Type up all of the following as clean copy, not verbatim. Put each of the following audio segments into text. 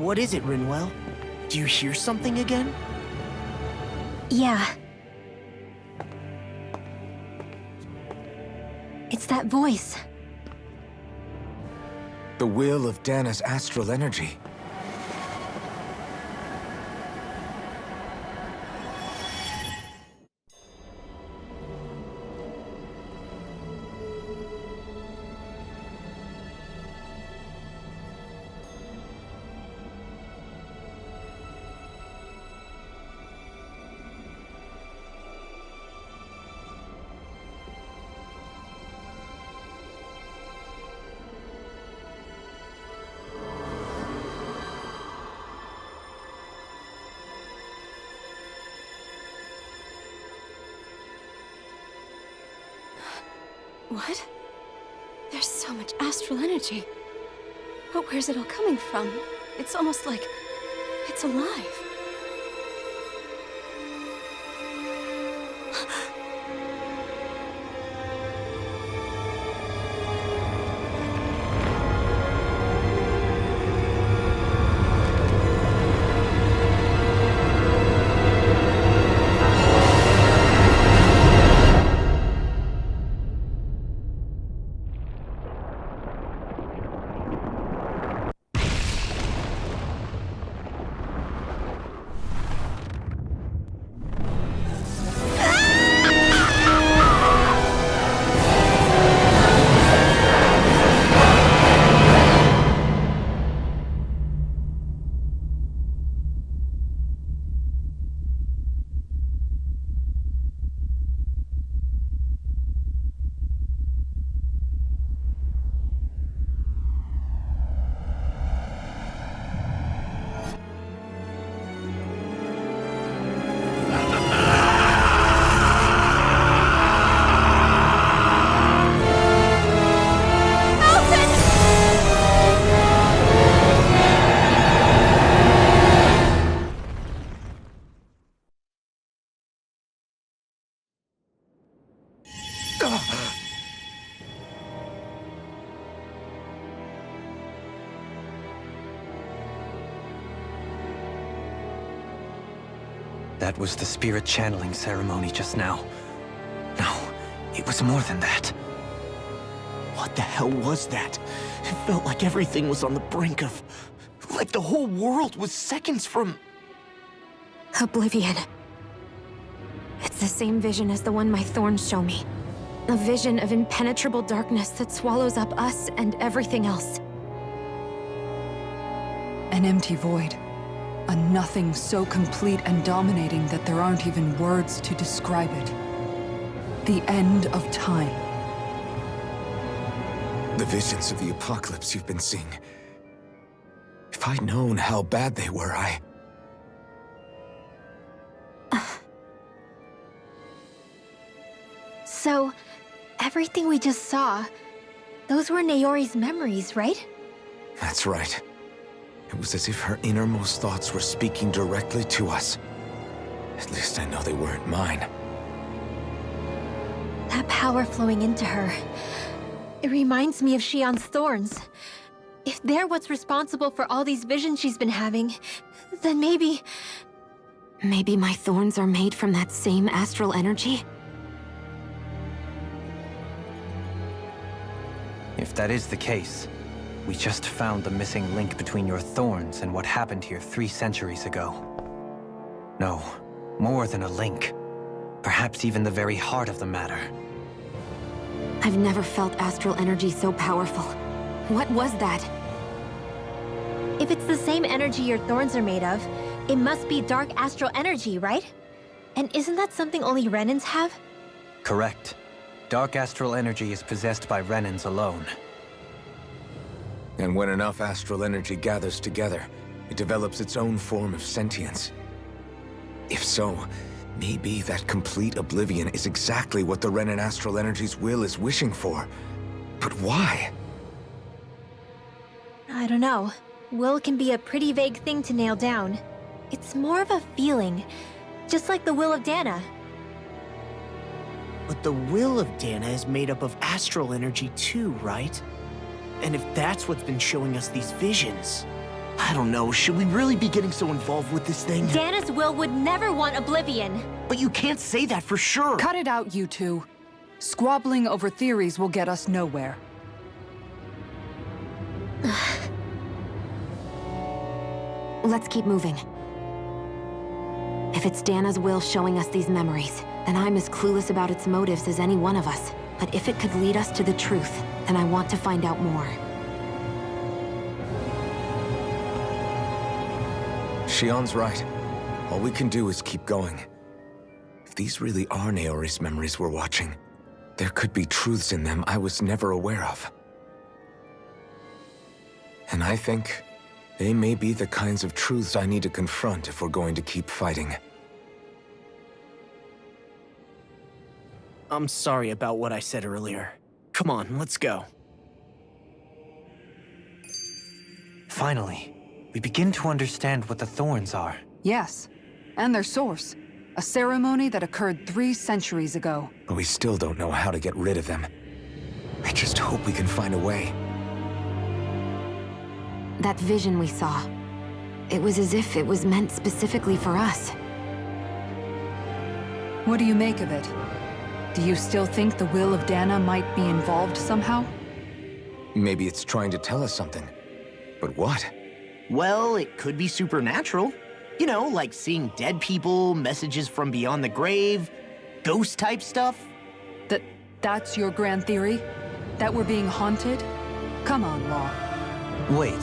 What is it, Rinwell? Do you hear something again? Yeah. It's that voice. The will of Dana's astral energy. What? There's so much astral energy. But where's it all coming from? It's almost like it's alive. That was the spirit channeling ceremony just now. No, it was more than that. What the hell was that? It felt like everything was on the brink of... like the whole world was seconds from... Oblivion. It's the same vision as the one my thorns show me. A vision of impenetrable darkness that swallows up us and everything else. An empty void. A nothing so complete and dominating that there aren't even words to describe it. The end of time. The visions of the apocalypse you've been seeing. If I'd known how bad they were, So, everything we just saw, those were Naori's memories, right? That's right. It was as if her innermost thoughts were speaking directly to us. At least I know they weren't mine. That power flowing into her. It reminds me of Shion's thorns. If they're what's responsible for all these visions she's been having, then maybe... Maybe my thorns are made from that same astral energy? If that is the case, we just found the missing link between your thorns and what happened here 3 centuries ago. No, more than a link. Perhaps even the very heart of the matter. I've never felt astral energy so powerful. What was that? If it's the same energy your thorns are made of, it must be dark astral energy, right? And isn't that something only Renans have? Correct. Dark astral energy is possessed by Renans alone. And when enough astral energy gathers together, it develops its own form of sentience. If so, maybe that complete oblivion is exactly what the Renan astral energy's will is wishing for. But why? I don't know. Will can be a pretty vague thing to nail down. It's more of a feeling, just like the will of Dana. But the will of Dana is made up of astral energy too, right? And if that's what's been showing us these visions... I don't know, should we really be getting so involved with this thing? Dana's will would never want oblivion. But you can't say that for sure. Cut it out, you two. Squabbling over theories will get us nowhere. Let's keep moving. If it's Dana's will showing us these memories, then I'm as clueless about its motives as any one of us. But if it could lead us to the truth, then I want to find out more. Shion's right. All we can do is keep going. If these really are Naori's memories we're watching, there could be truths in them I was never aware of. And I think they may be the kinds of truths I need to confront if we're going to keep fighting. I'm sorry about what I said earlier. Come on, let's go. Finally, we begin to understand what the Thorns are. Yes, and their source. A ceremony that occurred 3 centuries ago. But we still don't know how to get rid of them. I just hope we can find a way. That vision we saw, it was as if it was meant specifically for us. What do you make of it? Do you still think the will of Dana might be involved somehow? Maybe it's trying to tell us something. But what? Well, it could be supernatural. You know, like seeing dead people, messages from beyond the grave, ghost-type stuff. That's your grand theory? That we're being haunted? Come on, Law. Wait.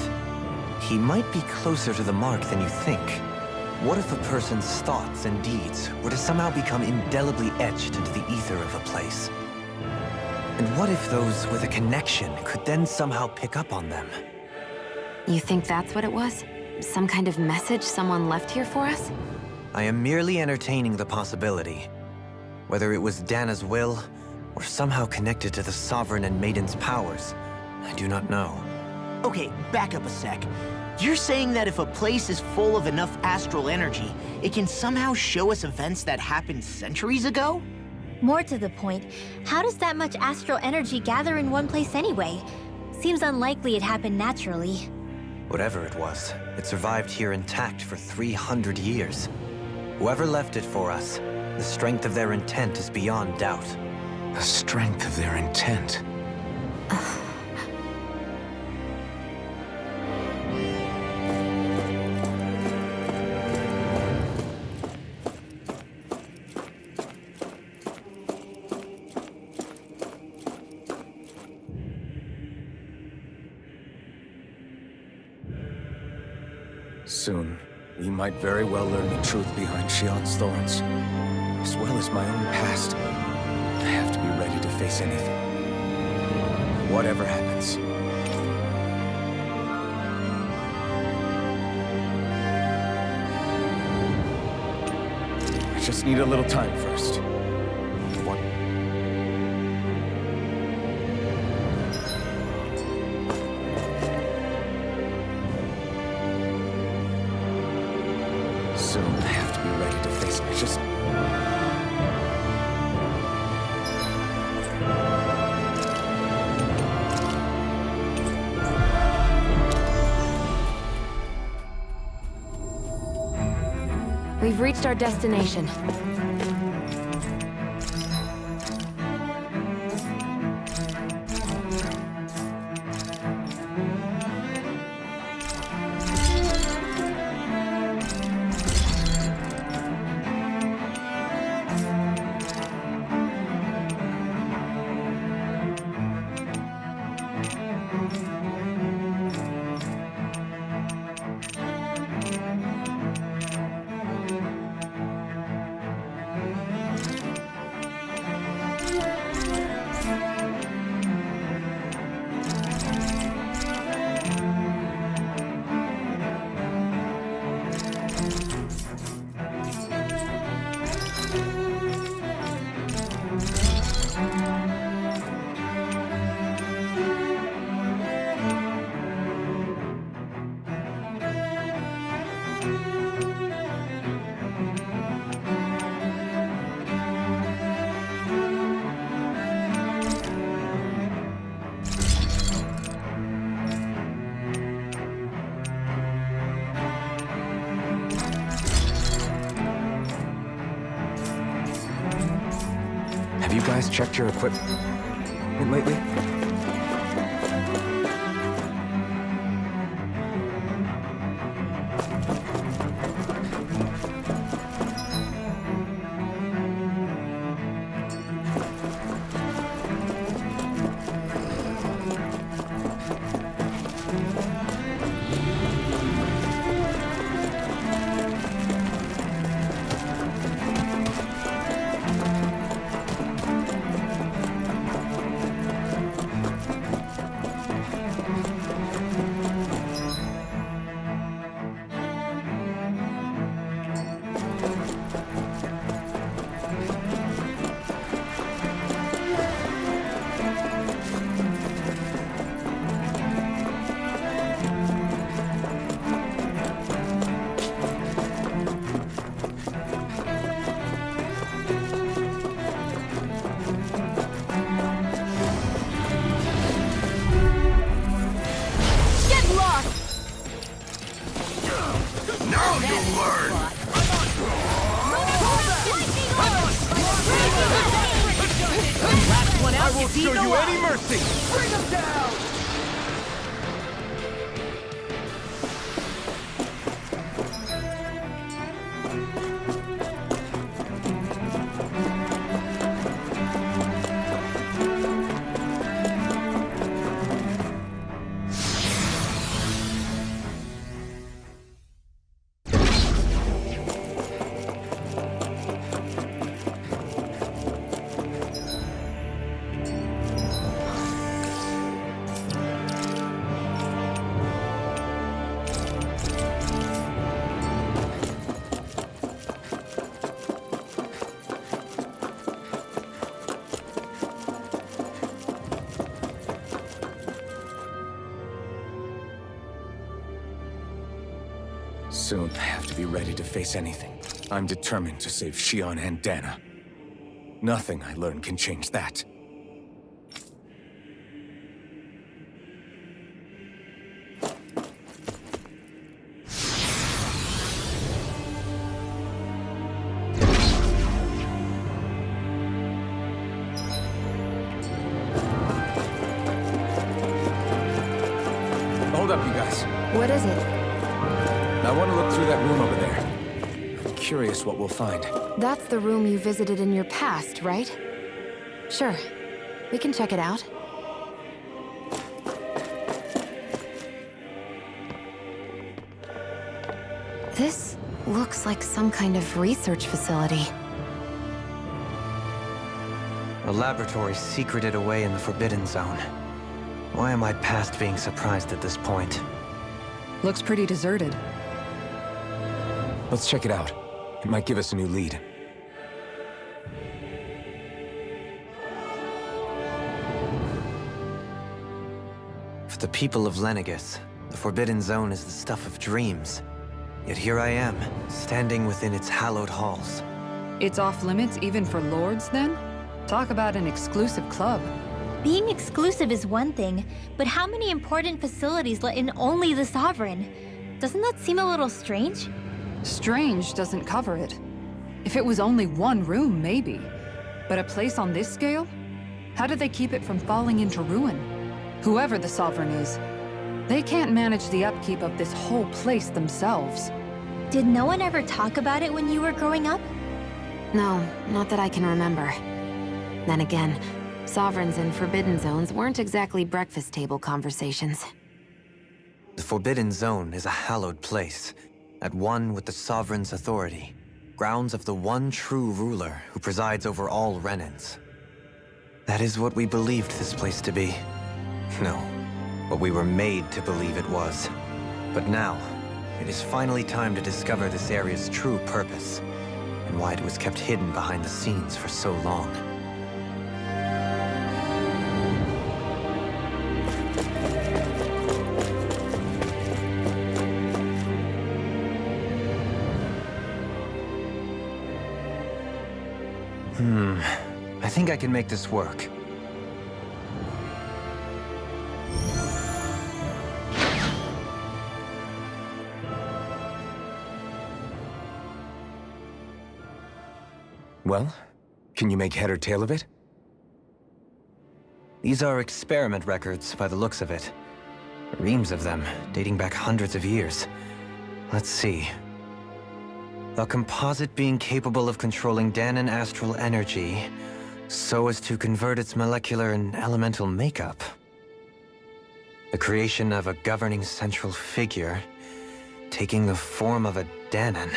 He might be closer to the mark than you think. What if a person's thoughts and deeds were to somehow become indelibly etched into the ether of a place? And what if those with a connection could then somehow pick up on them? You think that's what it was? Some kind of message someone left here for us? I am merely entertaining the possibility. Whether it was Dana's will, or somehow connected to the Sovereign and Maiden's powers, I do not know. Okay, back up a sec. You're saying that if a place is full of enough astral energy, it can somehow show us events that happened centuries ago? More to the point, how does that much astral energy gather in one place anyway? Seems unlikely it happened naturally. Whatever it was, it survived here intact for 300 years. Whoever left it for us, the strength of their intent is beyond doubt. The strength of their intent. Soon, we might very well learn the truth behind Shion's thorns, as well as my own past. I have to be ready to face anything. Whatever happens. I just need a little time first. What? Soon I have to be ready to face me. Just... We've reached our destination. checked your equipment lately? Show you any mercy! Bring him down! Soon I have to be ready to face anything. I'm determined to save Xion and Dana. Nothing I learn can change that. Hold up, you guys. What is it? I want to look through that room over there. I'm curious what we'll find. That's the room you visited in your past, right? Sure. We can check it out. This looks like some kind of research facility. A laboratory secreted away in the Forbidden Zone. Why am I past being surprised at this point? Looks pretty deserted. Let's check it out. It might give us a new lead. For the people of Lenegis, the Forbidden Zone is the stuff of dreams. Yet here I am, standing within its hallowed halls. It's off limits even for lords, then? Talk about an exclusive club. Being exclusive is one thing, but how many important facilities let in only the Sovereign? Doesn't that seem a little strange? Strange doesn't cover it. If it was only one room, maybe. But a place on this scale? How did they keep it from falling into ruin? Whoever the Sovereign is, they can't manage the upkeep of this whole place themselves. Did no one ever talk about it when you were growing up? No, not that I can remember. Then again, Sovereigns and Forbidden Zones weren't exactly breakfast table conversations. The Forbidden Zone is a hallowed place, at one with the Sovereign's authority, grounds of the one true ruler who presides over all Renans. That is what we believed this place to be. No, what we were made to believe it was. But now, it is finally time to discover this area's true purpose, and why it was kept hidden behind the scenes for so long. I think I can make this work. Well, can you make head or tail of it? These are experiment records, by the looks of it. Reams of them, dating back hundreds of years. Let's see. A composite being capable of controlling Dahnan astral energy so as to convert its molecular and elemental makeup. The creation of a governing central figure, taking the form of a Dahnan.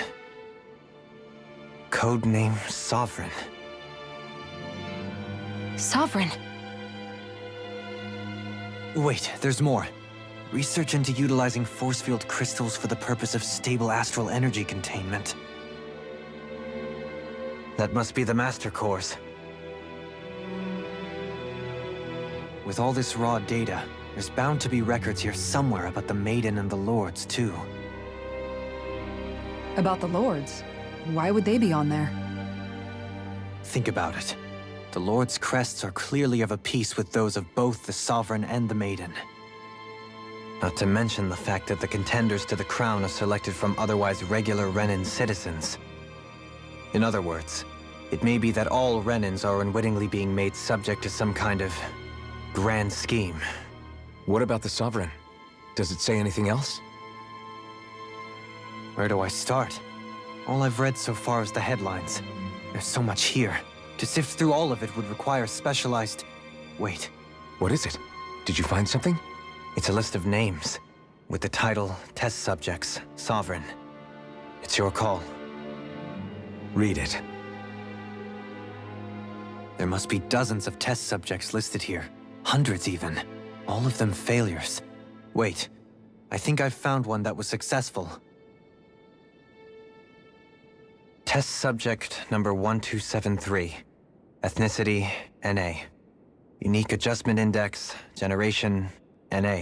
Codename Sovereign. Sovereign. Wait, there's more. Research into utilizing force field crystals for the purpose of stable astral energy containment. That must be the Master Cores. With all this raw data, there's bound to be records here somewhere about the Maiden and the Lords, too. About the Lords? Why would they be on there? Think about it. The Lord's crests are clearly of a piece with those of both the Sovereign and the Maiden. Not to mention the fact that the contenders to the crown are selected from otherwise regular Renan citizens. In other words, it may be that all Renans are unwittingly being made subject to some kind of grand scheme. What about the Sovereign? Does it say anything else? Where do I start? All I've read so far is the headlines. There's so much here. To sift through all of it would require specialized... Wait. What is it? Did you find something? It's a list of names, with the title, Test Subjects, Sovereign. It's your call. Read it. There must be dozens of test subjects listed here. Hundreds even. All of them failures. Wait, I think I've found one that was successful. Test subject number 1273. Ethnicity, NA. Unique adjustment index, generation, NA.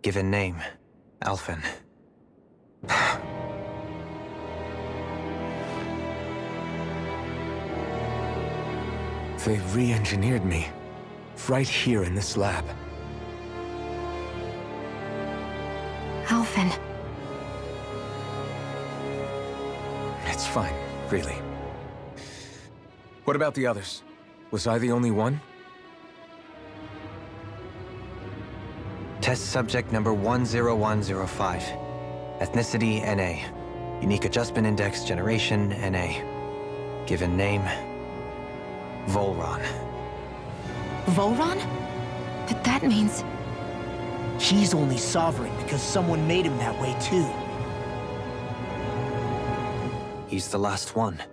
Given name, Alphen. They re-engineered me. Right here in this lab. Alphen. It's fine, really. What about the others? Was I the only one? Test subject number 10105. Ethnicity, NA. Unique adjustment index, generation, NA. Given name, Vholran. Vholran? But that means... He's only sovereign because someone made him that way too. He's the last one.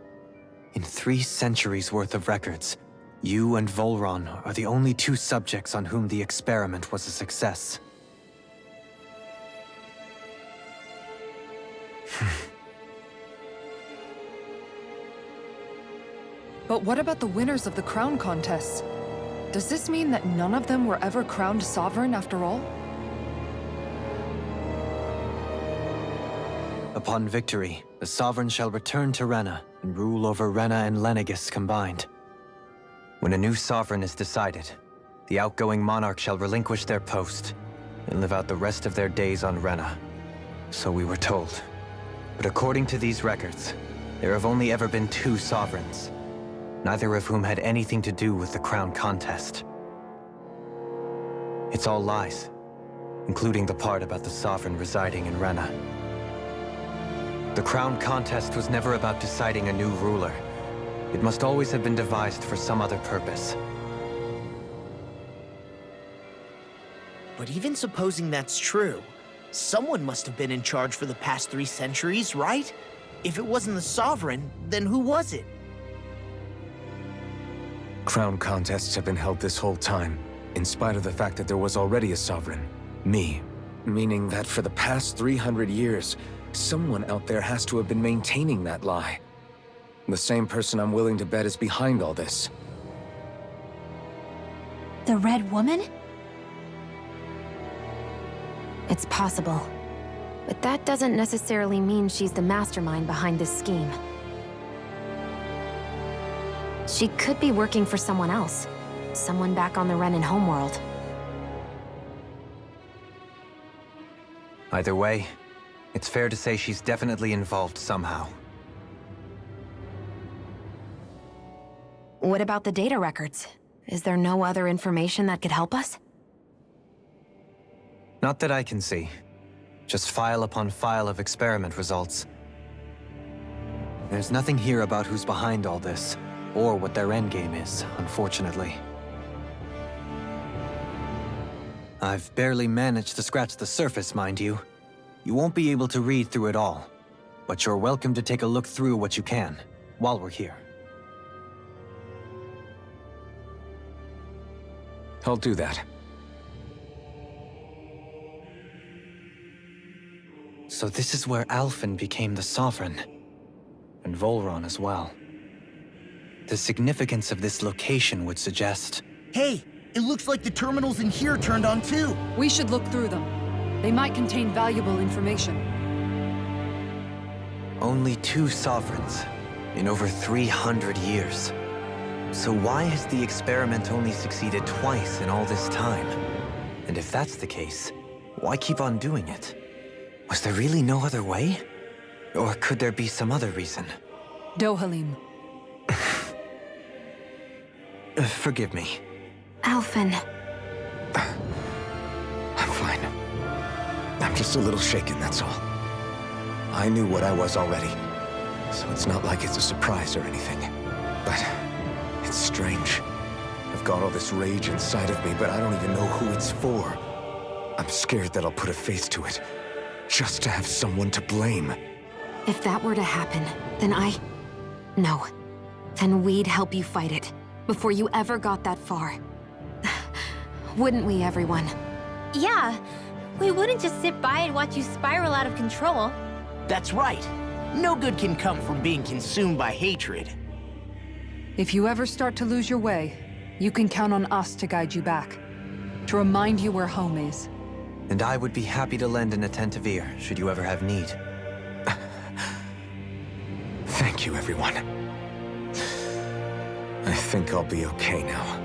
In 3 centuries worth of records, you and Vholran are the only 2 subjects on whom the experiment was a success. But what about the winners of the crown contests? Does this mean that none of them were ever crowned sovereign after all? Upon victory, the Sovereign shall return to Rena and rule over Rena and Lenegis combined. When a new Sovereign is decided, the outgoing monarch shall relinquish their post and live out the rest of their days on Rena. So we were told. But according to these records, there have only ever been 2 Sovereigns, neither of whom had anything to do with the crown contest. It's all lies, including the part about the Sovereign residing in Rena. The crown contest was never about deciding a new ruler. It must always have been devised for some other purpose. But even supposing that's true, someone must have been in charge for the past 3 centuries, right? If it wasn't the Sovereign, then who was it? Crown contests have been held this whole time, in spite of the fact that there was already a Sovereign. Me. Meaning that for the past 300 years, someone out there has to have been maintaining that lie. The same person I'm willing to bet is behind all this. The Red Woman? It's possible. But that doesn't necessarily mean she's the mastermind behind this scheme. She could be working for someone else. Someone back on the Renan homeworld. Either way, it's fair to say she's definitely involved somehow. What about the data records? Is there no other information that could help us? Not that I can see. Just file upon file of experiment results. There's nothing here about who's behind all this, or what their endgame is, unfortunately. I've barely managed to scratch the surface, mind you. You won't be able to read through it all, but you're welcome to take a look through what you can, while we're here. I'll do that. So this is where Alphen became the Sovereign, and Vholran as well. The significance of this location would suggest... Hey, it looks like the terminals in here turned on too. We should look through them. They might contain valuable information. Only 2 sovereigns in over 300 years. So why has the experiment only succeeded twice in all this time? And if that's the case, why keep on doing it? Was there really no other way? Or could there be some other reason? Dohalim. Forgive me. Alphen. I'm fine. I'm just a little shaken, that's all. I knew what I was already, so it's not like it's a surprise or anything. But it's strange. I've got all this rage inside of me, but I don't even know who it's for. I'm scared that I'll put a face to it, just to have someone to blame. If that were to happen, then No. Then we'd help you fight it, before you ever got that far. Wouldn't we, everyone? Yeah. We wouldn't just sit by and watch you spiral out of control. That's right. No good can come from being consumed by hatred. If you ever start to lose your way, you can count on us to guide you back. To remind you where home is. And I would be happy to lend an attentive ear, should you ever have need. Thank you, everyone. I think I'll be okay now.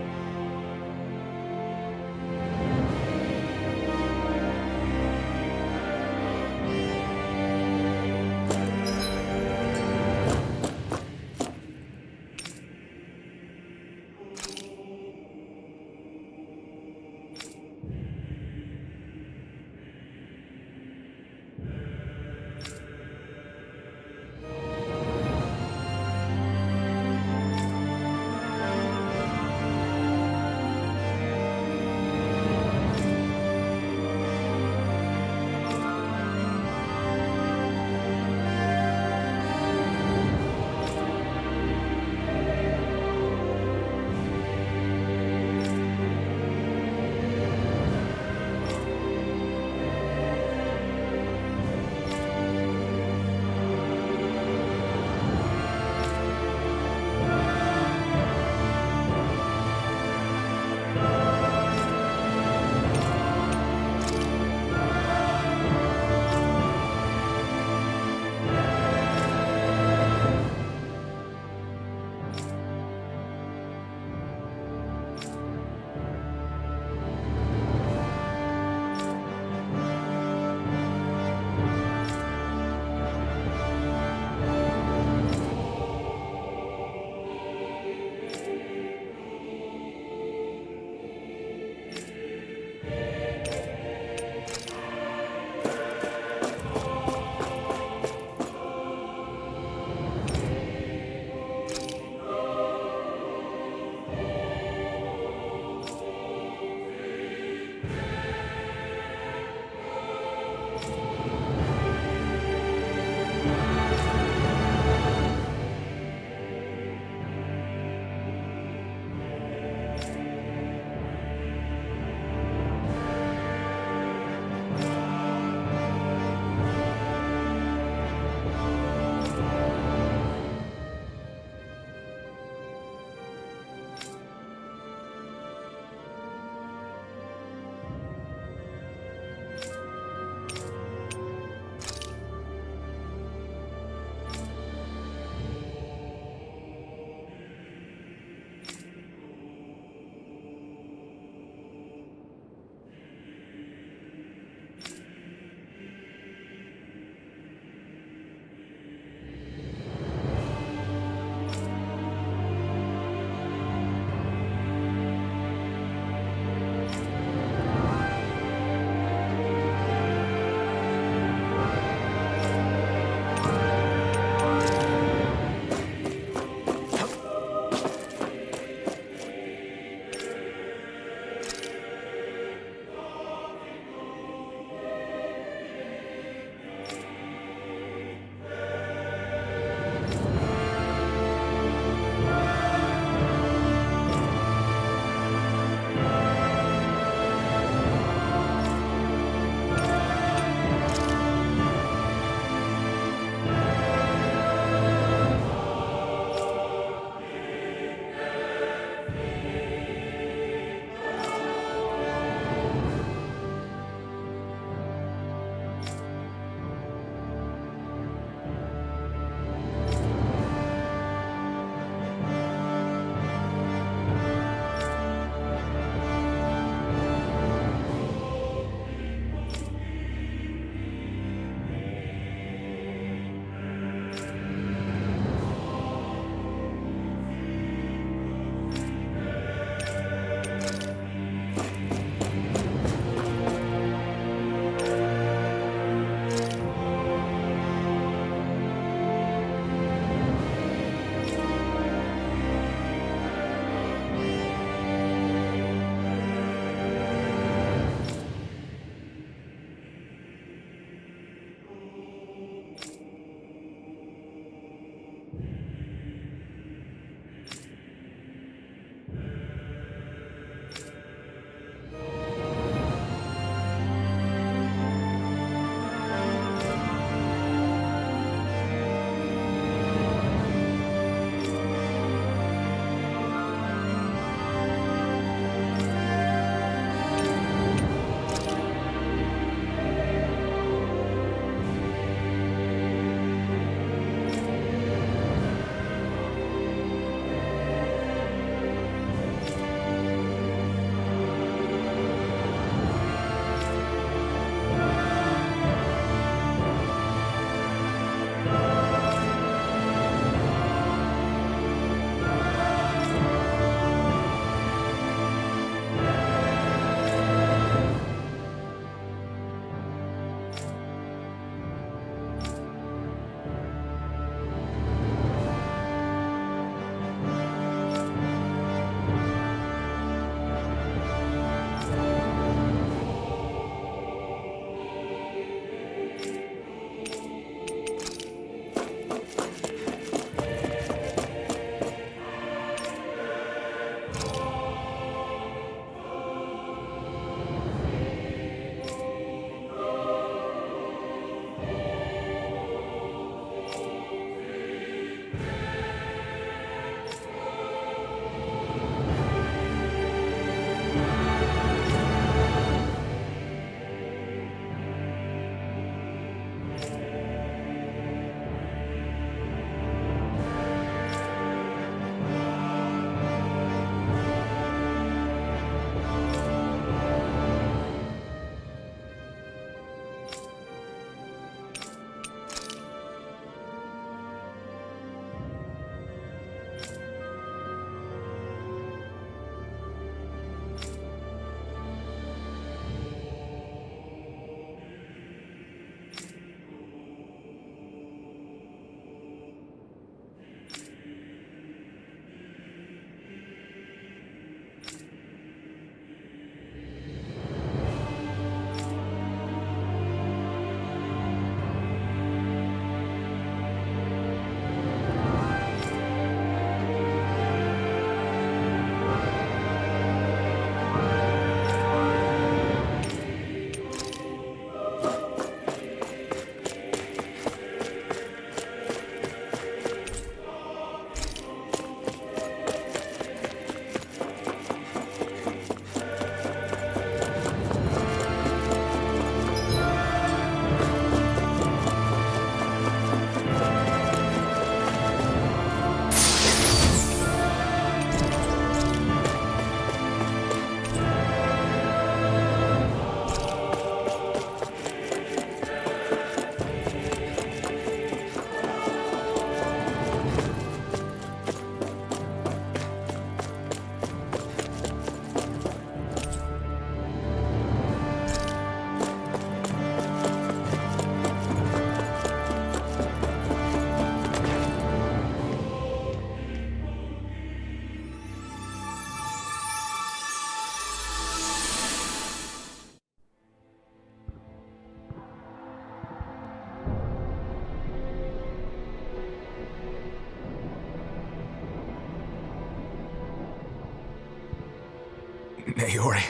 Naori,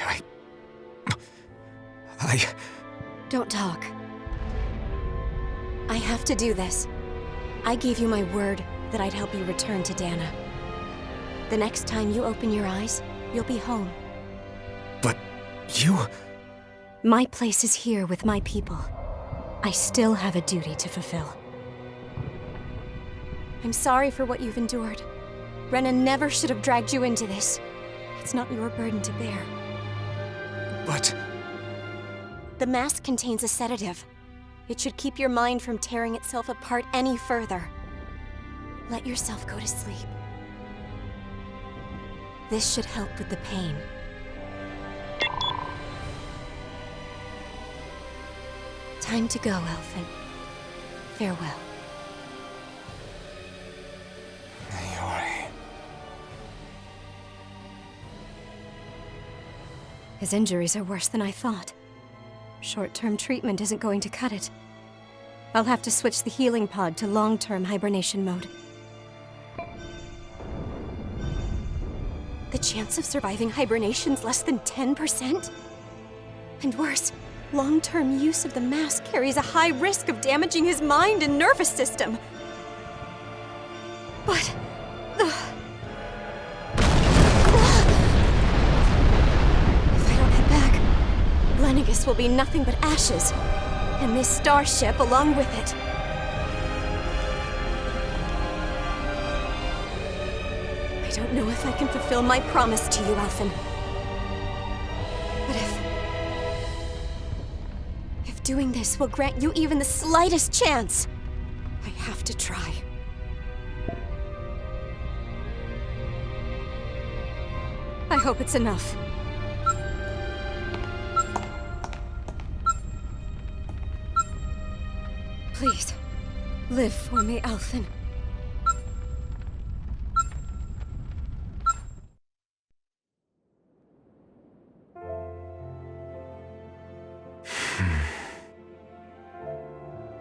I... Don't talk. I have to do this. I gave you my word that I'd help you return to Dana. The next time you open your eyes, you'll be home. But you... My place is here with my people. I still have a duty to fulfill. I'm sorry for what you've endured. Rena never should have dragged you into this. It's not your burden to bear. But... The mask contains a sedative. It should keep your mind from tearing itself apart any further. Let yourself go to sleep. This should help with the pain. Time to go, Alphen. Farewell. Naori... His injuries are worse than I thought. Short-term treatment isn't going to cut it. I'll have to switch the healing pod to long-term hibernation mode. The chance of surviving hibernation's less than 10%? And worse, long-term use of the mask carries a high risk of damaging his mind and nervous system. But... If I don't head back, Lenegis will be nothing but ashes, and this starship along with it. I don't know if I can fulfill my promise to you, Alphen. But if doing this will grant you even the slightest chance, I have to try. I hope it's enough. Please, live for me, Alphen.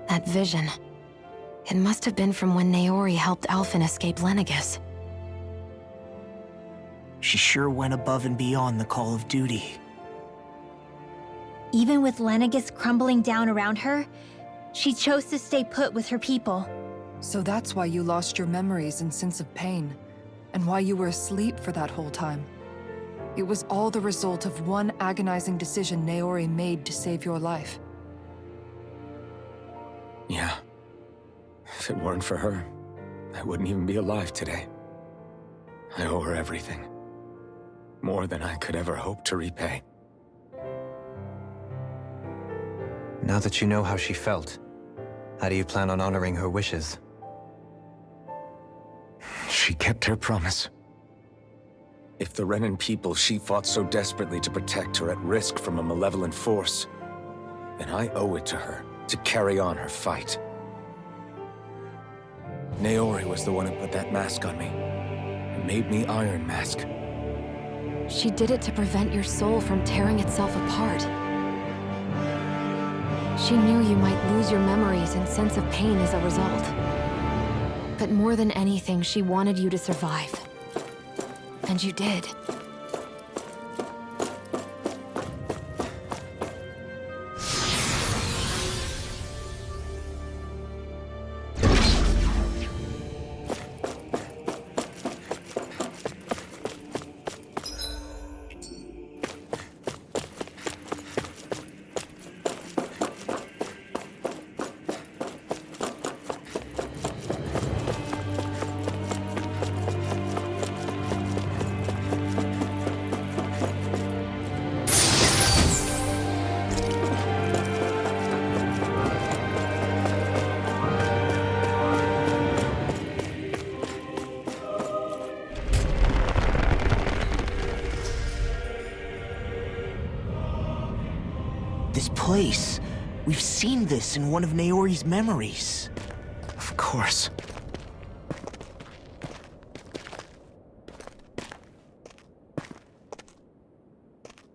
That vision. It must have been from when Naori helped Alphen escape Lenegis. She sure went above and beyond the call of duty. Even with Lenegis crumbling down around her, she chose to stay put with her people. So that's why you lost your memories and sense of pain, and why you were asleep for that whole time. It was all the result of one agonizing decision Naori made to save your life. Yeah. If it weren't for her, I wouldn't even be alive today. I owe her everything. More than I could ever hope to repay. Now that you know how she felt, how do you plan on honoring her wishes? She kept her promise. If the Renan people she fought so desperately to protect are at risk from a malevolent force, then I owe it to her to carry on her fight. Naori was the one who put that mask on me, and made me Iron Mask. She did it to prevent your soul from tearing itself apart. She knew you might lose your memories and sense of pain as a result. But more than anything, she wanted you to survive. And you did. This place. We've seen this in one of Naori's memories. Of course.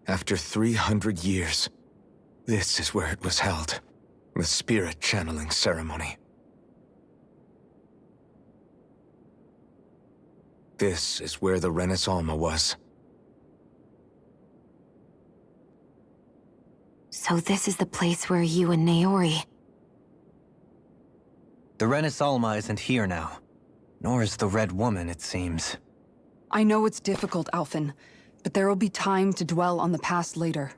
After 300 years, this is where it was held. The spirit channeling ceremony. This is where the Renaissance was. So this is the place where you and Naori... The Renis Alma isn't here now. Nor is the Red Woman, it seems. I know it's difficult, Alphen, but there will be time to dwell on the past later.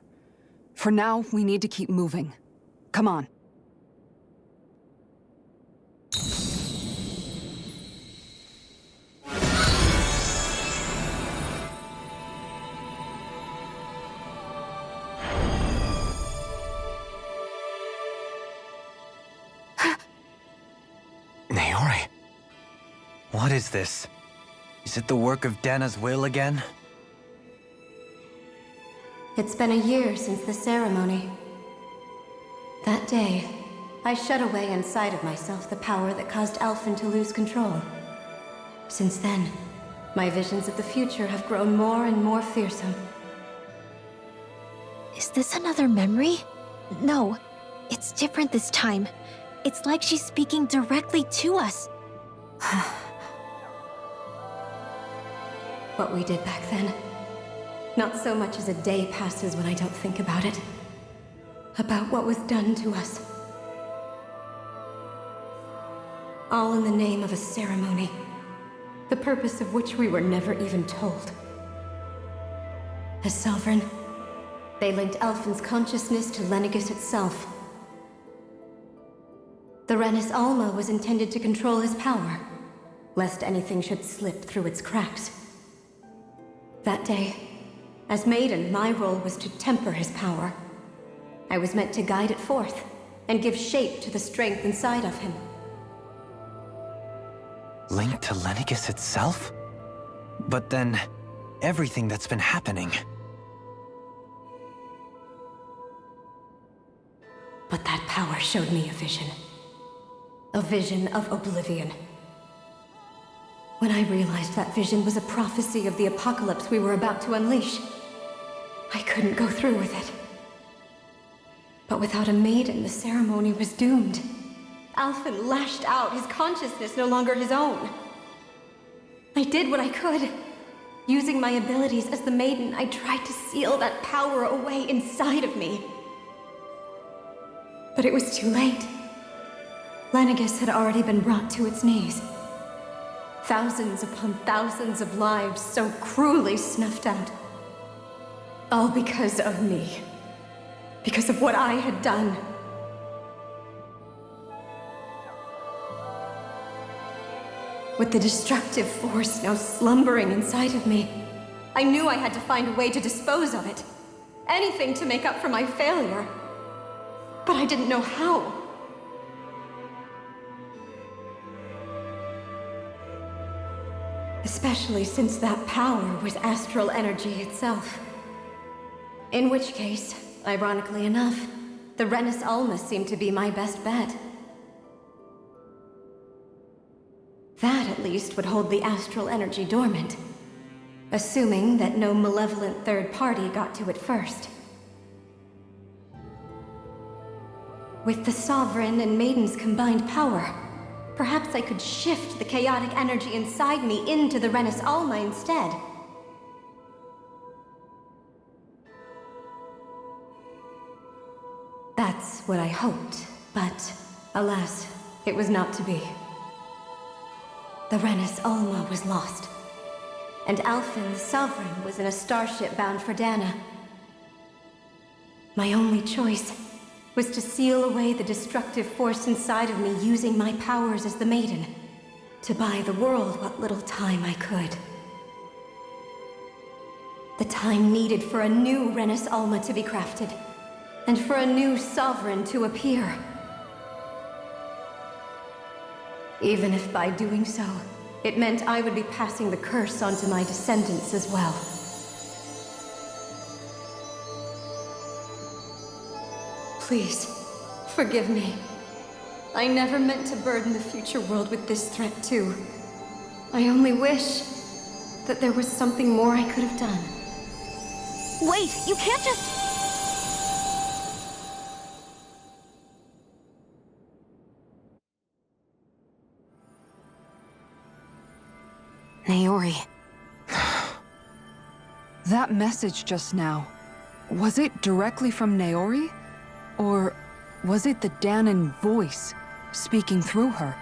For now, we need to keep moving. Come on. Naori. What is this? Is it the work of Dana's will again? It's been a year since the ceremony. That day, I shut away inside of myself the power that caused Alphen to lose control. Since then, my visions of the future have grown more and more fearsome. Is this another memory? No, it's different this time. It's like she's speaking directly to us. What we did back then. Not so much as a day passes when I don't think about it. About what was done to us. All in the name of a ceremony. The purpose of which we were never even told. As Sovereign, they linked Alphen's consciousness to Lenegis itself. The Renis Alma was intended to control his power, lest anything should slip through its cracks. That day, as maiden, my role was to temper his power. I was meant to guide it forth, and give shape to the strength inside of him. Linked to Lenegis itself? But then, everything that's been happening... But that power showed me a vision. A vision of oblivion. When I realized that vision was a prophecy of the apocalypse we were about to unleash, I couldn't go through with it. But without a maiden, the ceremony was doomed. Alphen lashed out, his consciousness no longer his own. I did what I could. Using my abilities as the maiden, I tried to seal that power away inside of me. But it was too late. Lenegis had already been brought to its knees. Thousands upon thousands of lives so cruelly snuffed out. All because of me. Because of what I had done. With the destructive force now slumbering inside of me, I knew I had to find a way to dispose of it. Anything to make up for my failure. But I didn't know how. Especially since that power was astral energy itself. In which case, ironically enough, the Renis Alma seemed to be my best bet. That, at least, would hold the astral energy dormant. Assuming that no malevolent third party got to it first. With the Sovereign and Maiden's combined power, perhaps I could shift the chaotic energy inside me into the Renis Alma instead. That's what I hoped, but alas, it was not to be. The Renis Alma was lost, and Alphen, the Sovereign, was in a starship bound for Dana. My only choice was to seal away the destructive force inside of me using my powers as the Maiden, to buy the world what little time I could. The time needed for a new Renis Alma to be crafted, and for a new Sovereign to appear. Even if by doing so, it meant I would be passing the curse onto my descendants as well. Please, forgive me. I never meant to burden the future world with this threat too. I only wish that there was something more I could have done. Wait, you can't just... Naori. That message just now, was it directly from Naori? Or was it the Danon voice speaking through her?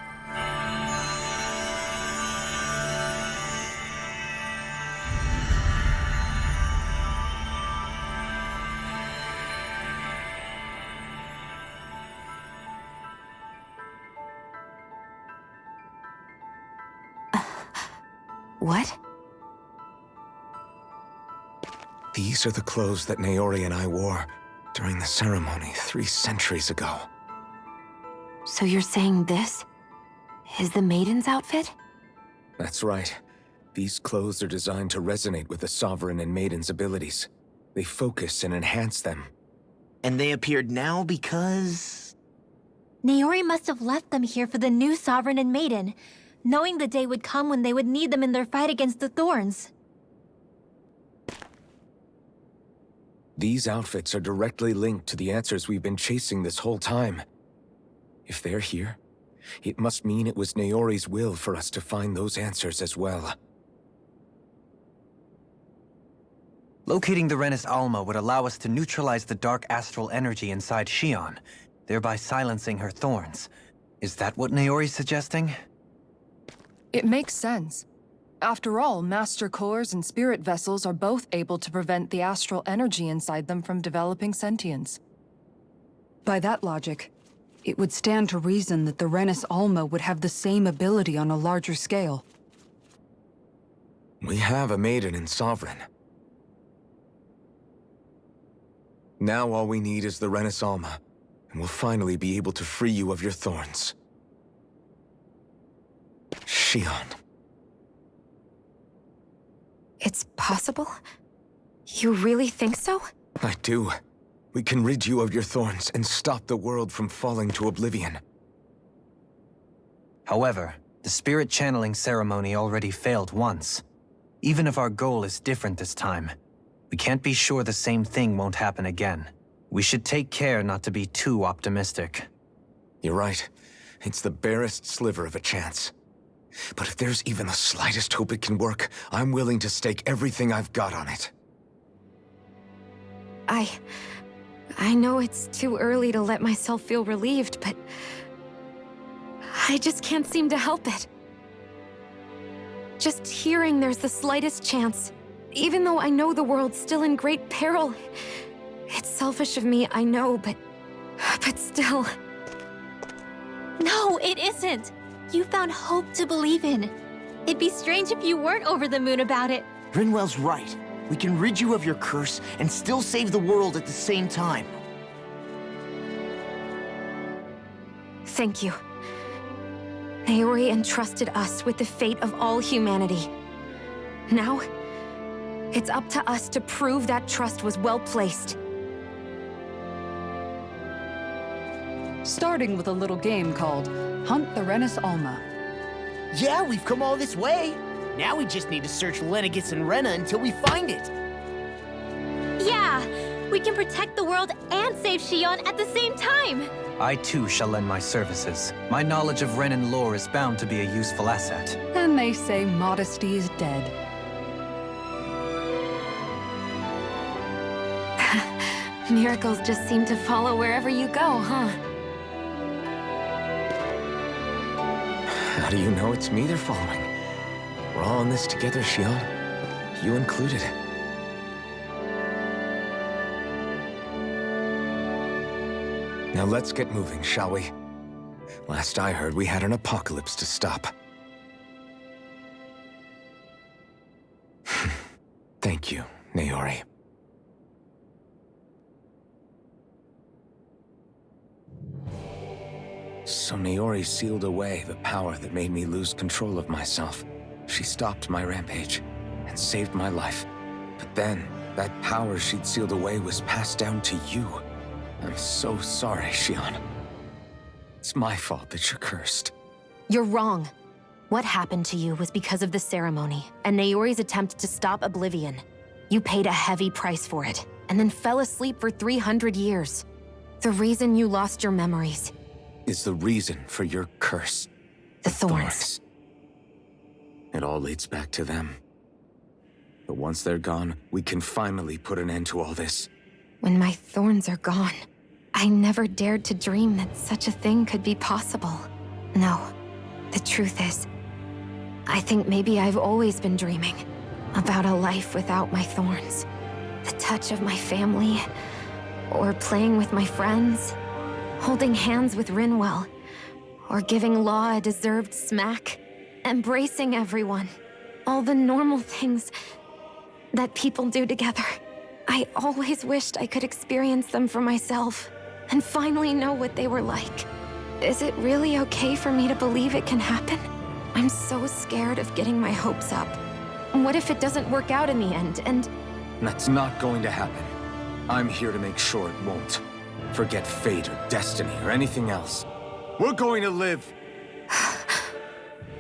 What? These are the clothes that Naori and I wore during the ceremony 3 centuries ago. So you're saying this is the maiden's outfit? That's right. These clothes are designed to resonate with the Sovereign and Maiden's abilities. They focus and enhance them. And they appeared now because... Naori must have left them here for the new Sovereign and Maiden, knowing the day would come when they would need them in their fight against the Thorns. These outfits are directly linked to the answers we've been chasing this whole time. If they're here, it must mean it was Naori's will for us to find those answers as well. Locating the Renis Alma would allow us to neutralize the dark astral energy inside Xion, thereby silencing her thorns. Is that what Naori's suggesting? It makes sense. After all, Master Cores and Spirit Vessels are both able to prevent the astral energy inside them from developing sentience. By that logic, it would stand to reason that the Renis Alma would have the same ability on a larger scale. We have a Maiden and Sovereign. Now all we need is the Renis Alma, and we'll finally be able to free you of your thorns. Xion. It's possible? You really think so? I do. We can rid you of your thorns and stop the world from falling to oblivion. However, the spirit channeling ceremony already failed once. Even if our goal is different this time, we can't be sure the same thing won't happen again. We should take care not to be too optimistic. You're right. It's the barest sliver of a chance. But if there's even the slightest hope it can work, I'm willing to stake everything I've got on it. I know it's too early to let myself feel relieved, but I just can't seem to help it. Just hearing there's the slightest chance, even though I know the world's still in great peril. It's selfish of me, I know, but still. No, it isn't! You found hope to believe in. It'd be strange if you weren't over the moon about it. Rinwell's right. We can rid you of your curse and still save the world at the same time. Thank you. Naori entrusted us with the fate of all humanity. Now, it's up to us to prove that trust was well placed. Starting with a little game called Hunt the Renis Alma. Yeah, we've come all this way. Now we just need to search Lenegis and Rena until we find it. Yeah! We can protect the world and save Xion at the same time! I too shall lend my services. My knowledge of Renan lore is bound to be a useful asset. And they say modesty is dead. Miracles just seem to follow wherever you go, huh? How do you know it's me they're following? We're all in this together, Xion. You included. Now let's get moving, shall we? Last I heard, we had an apocalypse to stop. Thank you, Naori. So Naori sealed away the power that made me lose control of myself. She stopped my rampage and saved my life. But then, that power she'd sealed away was passed down to you. I'm so sorry, Xion. It's my fault that you're cursed. You're wrong. What happened to you was because of the ceremony, and Naori's attempt to stop Oblivion. You paid a heavy price for it, and then fell asleep for 300 years. The reason you lost your memories Is the reason for your curse. the thorns. It all leads back to them. But once they're gone, we can finally put an end to all this. When my thorns are gone, I never dared to dream that such a thing could be possible. No, the truth is, I think maybe I've always been dreaming about a life without my thorns. The touch of my family, or playing with my friends, holding hands with Rinwell, or giving Law a deserved smack, embracing everyone. All the normal things that people do together. I always wished I could experience them for myself, and finally know what they were like. Is it really okay for me to believe it can happen? I'm so scared of getting my hopes up. What if it doesn't work out in the end, and... That's not going to happen. I'm here to make sure it won't. Forget fate or destiny or anything else. We're going to live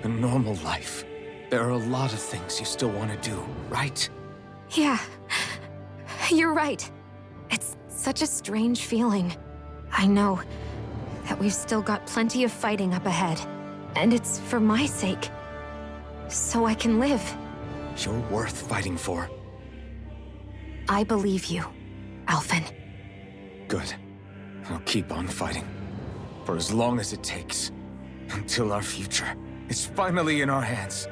a normal life. There are a lot of things you still want to do, right? Yeah, you're right. It's such a strange feeling. I know that we've still got plenty of fighting up ahead. And it's for my sake. So I can live. You're worth fighting for. I believe you, Alphen. Good. I'll keep on fighting. For as long as it takes. Until our future is finally in our hands.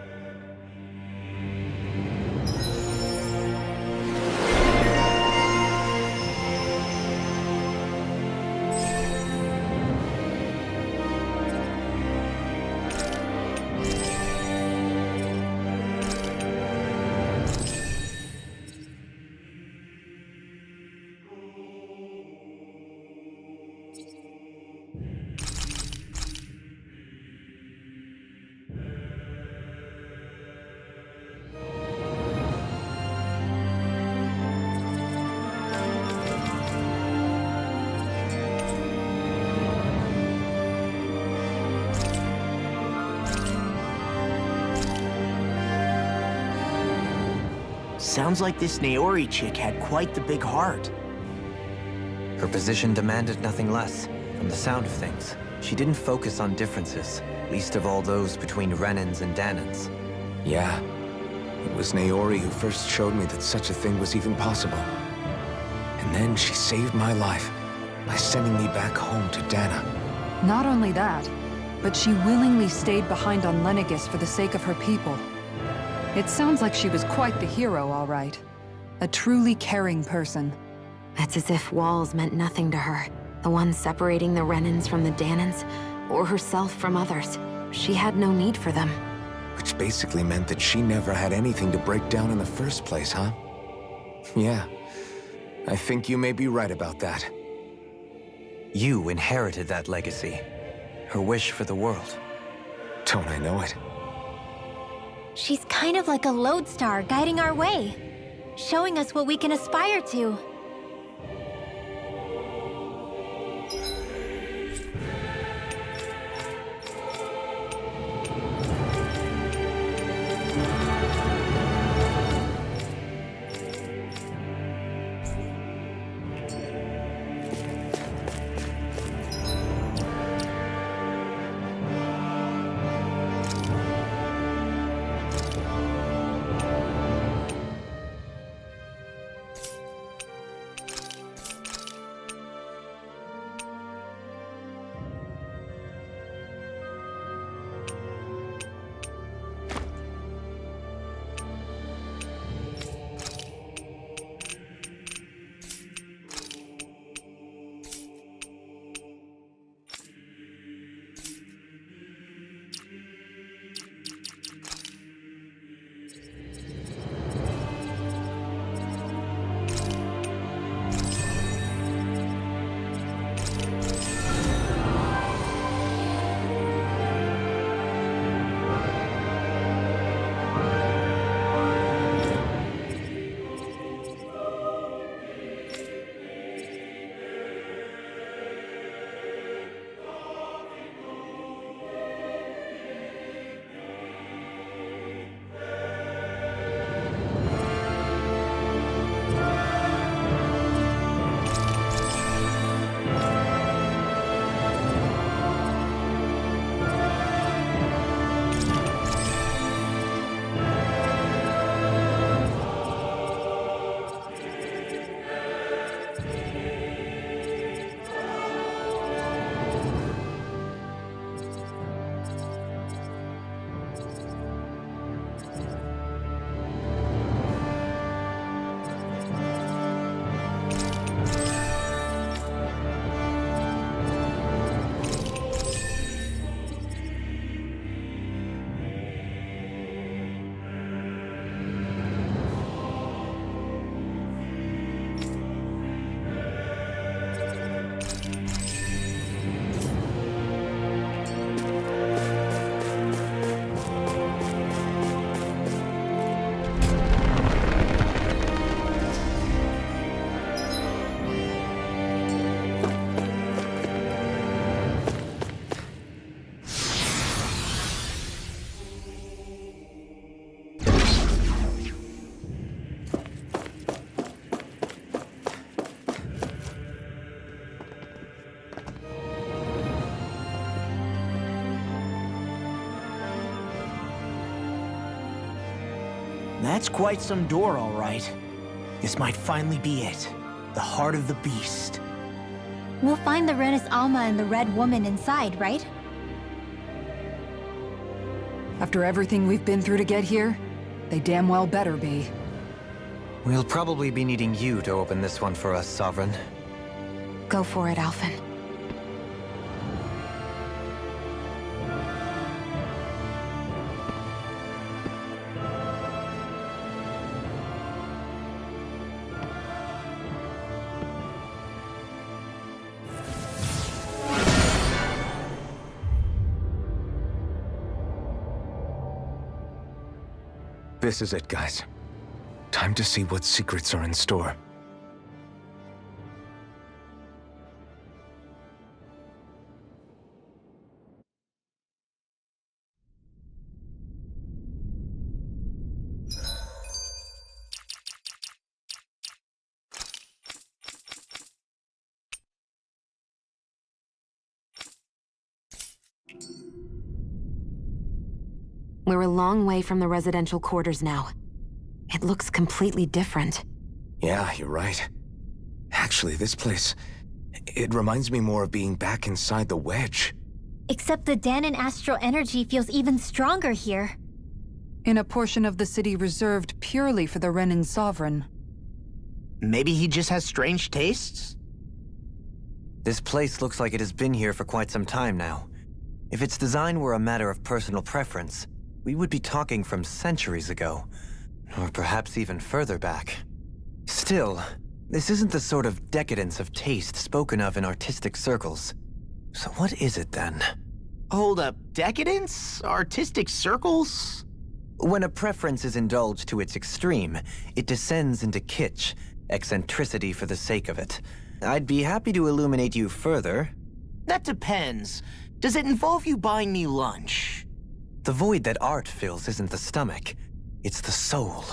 Sounds like this Naori chick had quite the big heart. Her position demanded nothing less. From the sound of things, she didn't focus on differences, least of all those between Renans and Danans. Yeah. It was Naori who first showed me that such a thing was even possible. And then she saved my life by sending me back home to Dana. Not only that, but she willingly stayed behind on Lenegis for the sake of her people. It sounds like she was quite the hero, all right. A truly caring person. It's as if walls meant nothing to her. The ones separating the Renans from the Danans, or herself from others. She had no need for them. Which basically meant that she never had anything to break down in the first place, huh? Yeah. I think you may be right about that. You inherited that legacy. Her wish for the world. Don't I know it? She's kind of like a lodestar guiding our way, showing us what we can aspire to. That's quite some door, all right. This might finally be it. The heart of the beast. We'll find the Renis Alma and the Red Woman inside, right? After everything we've been through to get here, they damn well better be. We'll probably be needing you to open this one for us, Sovereign. Go for it, Alphen. This is it, guys. Time to see what secrets are in store. We're a long way from the residential quarters now. It looks completely different. Yeah, you're right. Actually, this place... it reminds me more of being back inside the Wedge. Except the Danon astral energy feels even stronger here. In a portion of the city reserved purely for the Renin Sovereign. Maybe he just has strange tastes? This place looks like it has been here for quite some time now. If its design were a matter of personal preference, we would be talking from centuries ago. Or perhaps even further back. Still, this isn't the sort of decadence of taste spoken of in artistic circles. So what is it then? Hold up, decadence? Artistic circles? When a preference is indulged to its extreme, it descends into kitsch, eccentricity for the sake of it. I'd be happy to illuminate you further. That depends. Does it involve you buying me lunch? The void that art fills isn't the stomach, it's the soul.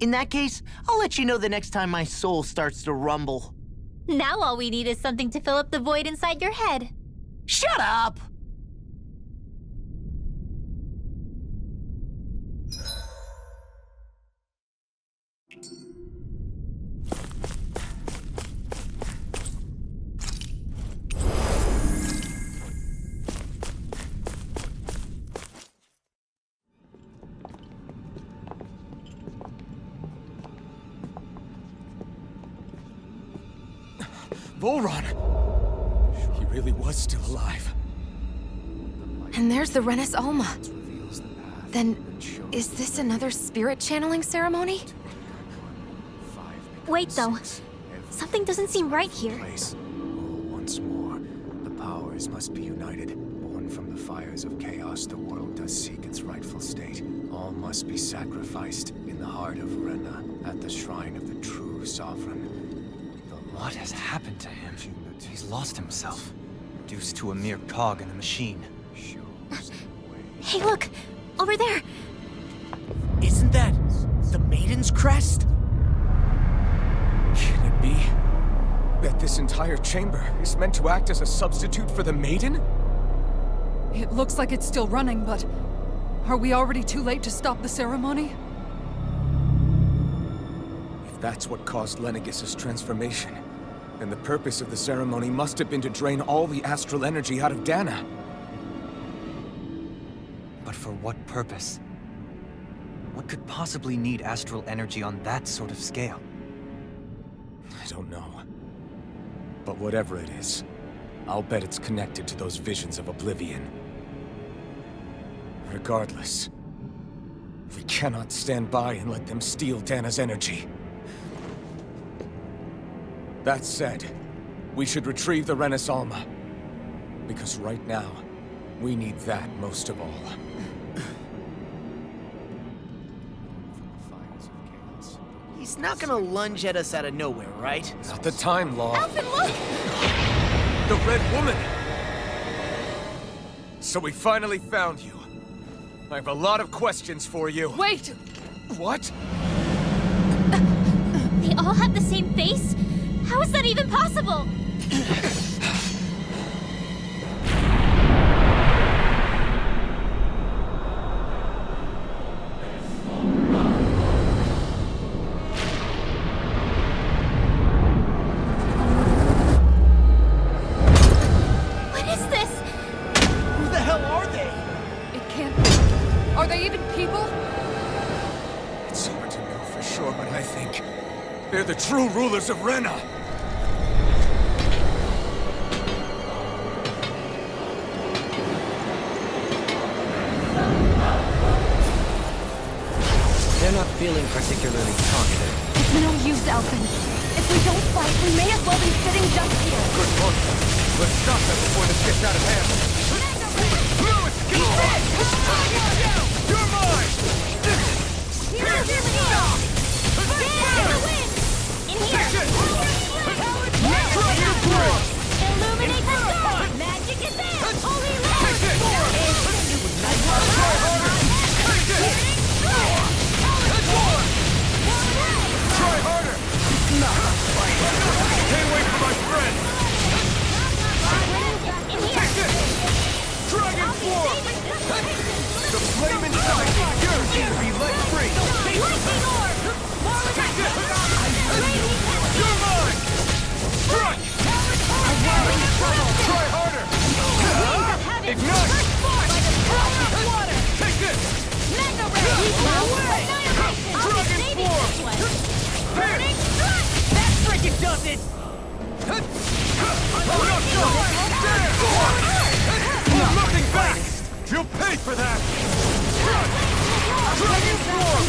In that case, I'll let you know the next time my soul starts to rumble. Now all we need is something to fill up the void inside your head. Shut up! Vholran! He really was still alive. And there's the Renis Alma. Then, is this another spirit channeling ceremony? Wait, though. Something doesn't seem right here. Once more, the powers must be united. Born from the fires of chaos, the world does seek its rightful state. All must be sacrificed in the heart of Rena, at the shrine of the true sovereign. What has happened to him? He's lost himself, reduced to a mere cog in the machine. Hey, look! Over there! Isn't that the Maiden's crest? Can it be that this entire chamber is meant to act as a substitute for the Maiden? It looks like it's still running, but... are we already too late to stop the ceremony? If that's what caused Lenegis' transformation, then the purpose of the ceremony must have been to drain all the astral energy out of Dana. But for what purpose? What could possibly need astral energy on that sort of scale? I don't know. But whatever it is, I'll bet it's connected to those visions of oblivion. Regardless, we cannot stand by and let them steal Dana's energy. That said, we should retrieve the Renis Alma. Because right now, we need that most of all. He's not gonna lunge at us out of nowhere, right? Not the time, Law. Alphen, look! The Red Woman! So we finally found you. I have a lot of questions for you. Wait! What? They all have the same face? How is that even possible? true rulers of Rena! They're not feeling particularly talkative. It's no use, Alphen. If we don't fight, we may as well be sitting just here. Good point. Let's stop them before this gets out of hand. Lewis, get back! You're mine! Here's your stop! In here! Illuminate the storm! Magic is there! Holy Lord! Try harder! Can't wait for my friend! Take this! Dragon form! The flame inside is yours to be let free! Lightning orb! Take this! You're mine! Strike! Try harder! Ignite! Take this! Dragon form! Burning strike! That frickin' does it! Nothing back! You'll pay for that! Dragon form!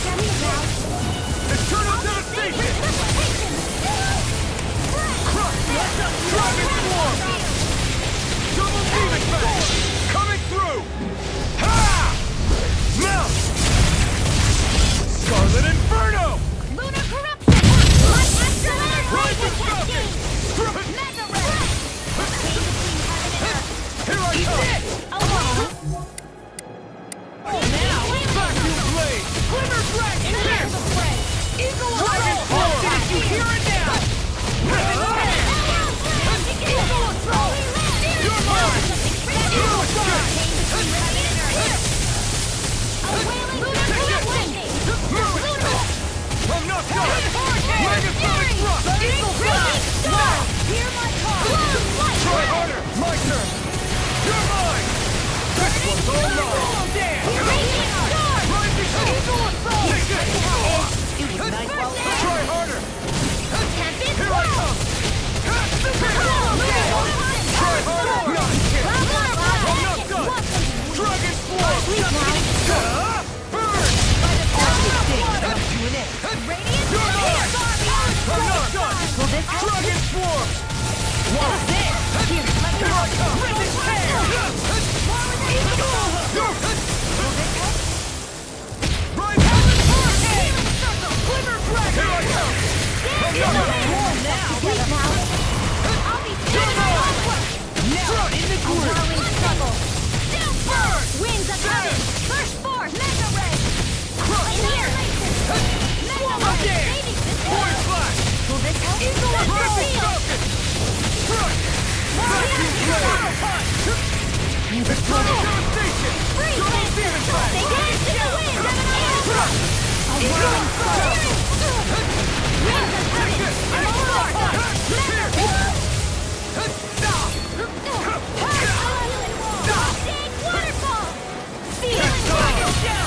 Eternal devastation! Dragon form! Double demon back! Coming through! Ha! Now! Scarlet Inferno! Lunar corruption! Light astral Rise energy and Falcon! Mega ray! Here I come! Vacuum blade! Glimmer dragon! Eagle Dragon form! Did you hear it now? You're mine! I'm not done! Megasonic thrust! Try harder! My turn! You're mine! This one's all mine! Take it! Try harder! Here I come! Try harder! Not a chance! I'm not done! Dragon form! Burn! You're mine! I'm not done! Dragon form! Here I come! Winds of heaven! First force! Mega ray! Point flash! Eagle of Rising steel! Falcon! Strike! Vacuum blade! Eternal devastation! Double demon blade! Eagle!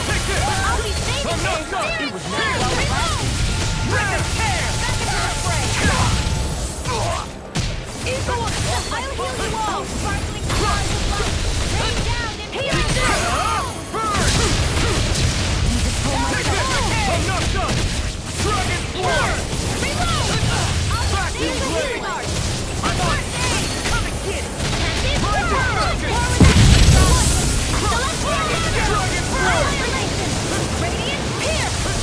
Take it! I'm not done! It was not I'm not done! Dragon form! Vacuum blade! I'm on! Come and get it! Dragon form!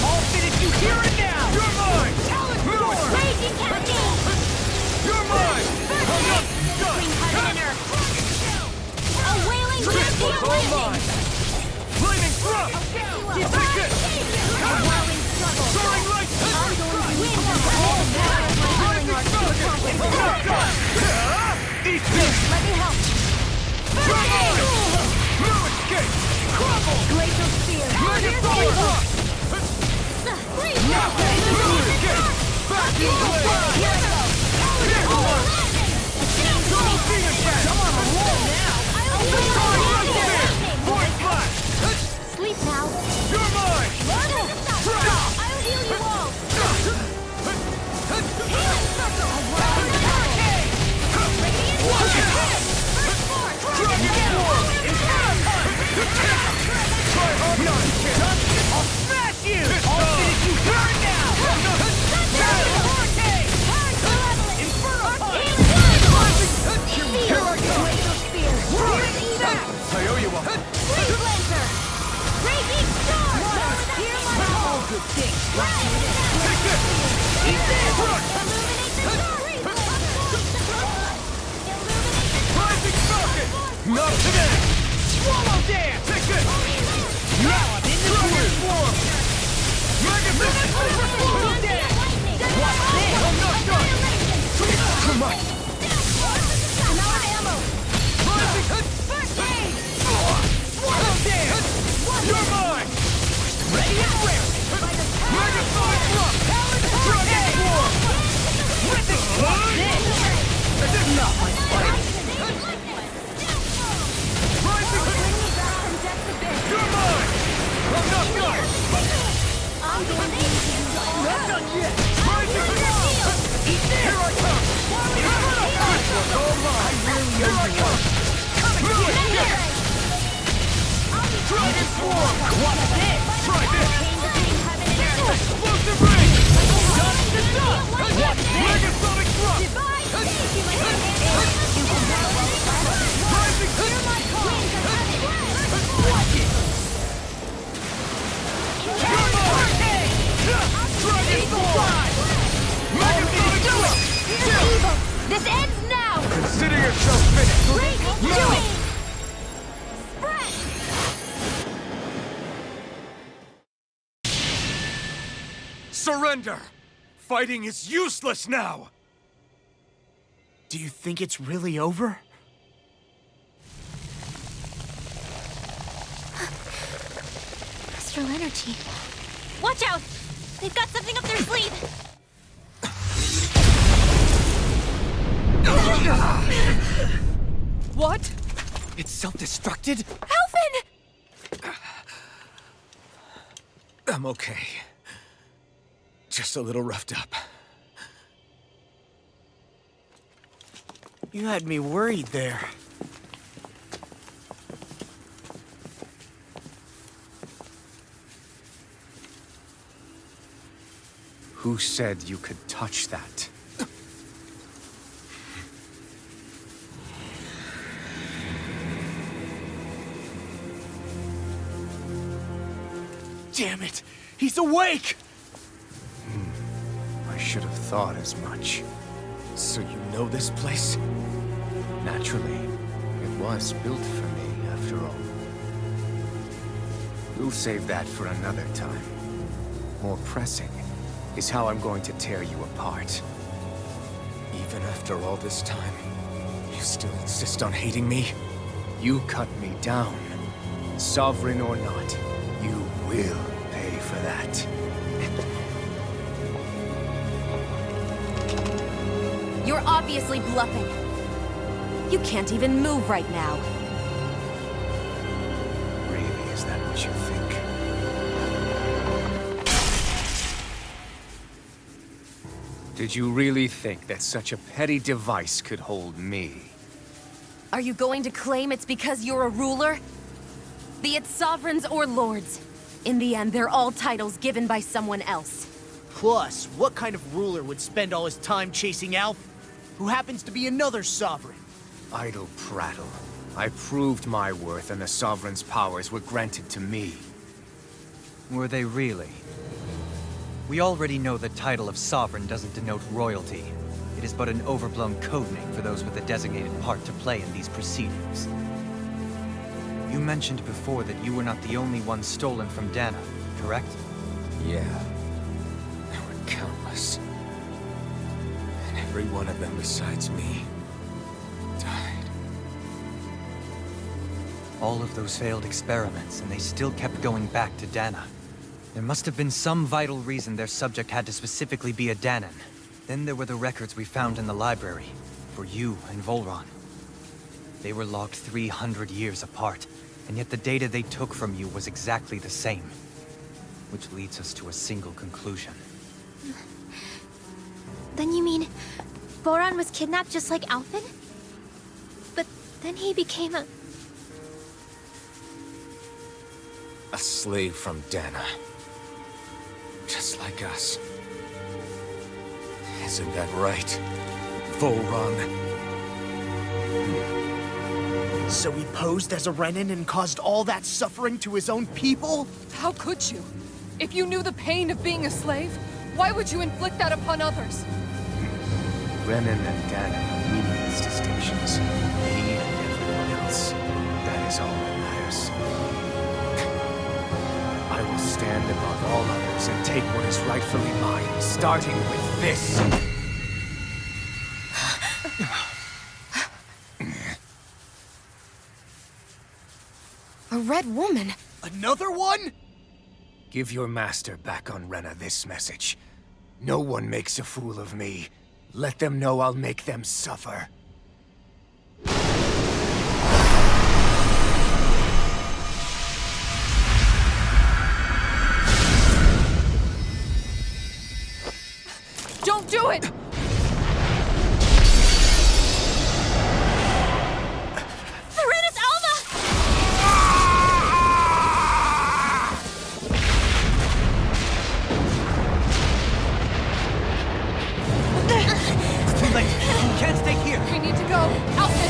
I'll finish you here and now! You're mine! You're mine! I'm not done! This one's all mine! Flaming thrust! Take it! Soaring light! I'm not done! Eat this! Let me help. No escape! Crumble! Glacial spear. Megasonic thrust! Now! No escape! Vacuum blade! Here! Double demon back! I'm on a roll now! Soaring light spear! Point flash! Sleep now. You're mine! I'll heal you all. Not today! Swallow dance! Take this! Now I'm in the form! Magnificent! Overflow dance! Watch this! I'm not done! Too much! I'm out of ammo! Rising! First aid! Swallow dance! You're mine! Ready and raring! Megasonic rock! Dragon form! Rhythmic! Watch this! This is not my fight! You're mine! I'm not done! I'm going to use you all. Not done yet! Here I come! This one's all mine! Here I come! Come and get it! Dragon Swarm! Watch this! Try this! Explosive ring! Done to done! Watch this! Megasonic drop! Rising! Watch it! This ends now! Consider yourself finished! Do it! Surrender! Fighting is useless now! Do you think it's really over? Astral energy. Watch out! They've got something up their sleeve! What? It's self-destructed? Alphen! I'm okay. Just a little roughed up. You had me worried there. Who said you could touch that? Damn it! He's awake! I should have thought as much. So you know this place? Naturally, it was built for me, after all. We'll save that for another time. More pressing is how I'm going to tear you apart. Even after all this time, you still insist on hating me? You cut me down. Sovereign or not, you will pay for that. You're obviously bluffing. You can't even move right now. Really, is that what you think? Did you really think that such a petty device could hold me? Are you going to claim it's because you're a ruler? Be it sovereigns or lords. In the end, they're all titles given by someone else. Plus, what kind of ruler would spend all his time chasing Alphen, who happens to be another sovereign? Idle prattle. I proved my worth and the Sovereign's powers were granted to me. Were they really? We already know the title of Sovereign doesn't denote royalty. It is but an overblown codename for those with a designated part to play in these proceedings. You mentioned before that you were not the only one stolen from Dana, correct? Yeah. There were countless. And every one of them besides me died. All of those failed experiments, and they still kept going back to Dana. There must have been some vital reason their subject had to specifically be a Danan. Then there were the records we found in the library, for you and Vholran. They were logged 300 years apart, and yet the data they took from you was exactly the same. Which leads us to a single conclusion. Then you mean Vholran was kidnapped just like Alphen? But then he became a... A slave from Dana. Just like us. Isn't that right, Vholran? So he posed as a Renan and caused all that suffering to his own people? How could you? If you knew the pain of being a slave, why would you inflict that upon others? Renan and Dana are meaningless distinctions. Me and everyone else. That is all that matters. I will stand above all others and take what is rightfully mine, starting with this. A red woman? Another one? Give your master back on Rena this message. No one makes a fool of me. Let them know I'll make them suffer. Don't do it! Serenus Alma! Too late! You can't stay here! We need to go. Alphen!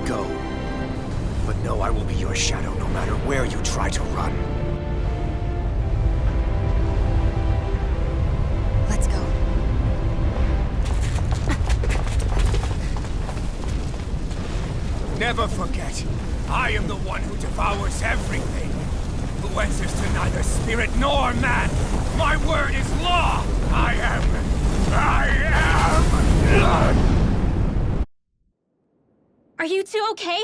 Go. But know I will be your shadow no matter where you try to run. Let's go. Never forget, I am the one who devours everything. Who answers to neither spirit nor man. My word is law. I am. Are you two okay?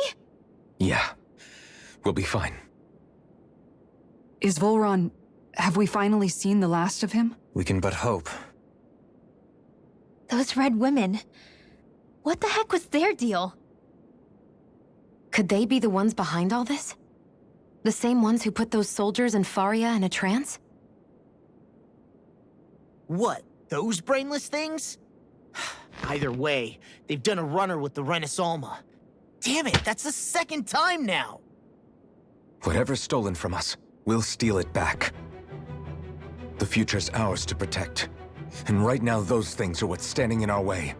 Yeah. We'll be fine. Is Vholran... have we finally seen the last of him? We can but hope. Those red women. What the heck was their deal? Could they be the ones behind all this? The same ones who put those soldiers in Faria in a trance? What? Those brainless things? Either way, they've done a runner with the Serenus Alma. Damn it, that's the second time now! Whatever's stolen from us, we'll steal it back. The future's ours to protect. And right now, those things are what's standing in our way.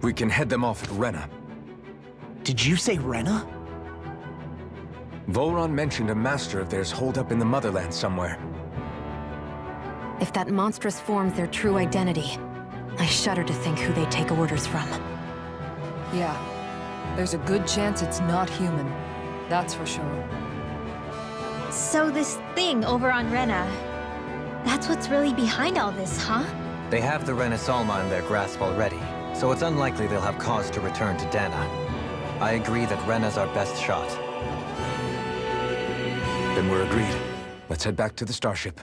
We can head them off at Rena. Did you say Rena? Vholran mentioned a master of theirs holed up in the motherland somewhere. If that monstrous form's their true identity, I shudder to think who they take orders from. Yeah. There's a good chance it's not human. That's for sure. So this thing over on Rena, that's what's really behind all this, huh? They have the Serenus Alma in their grasp already, so it's unlikely they'll have cause to return to Dana. I agree that Rena's our best shot. Then we're agreed. Let's head back to the starship.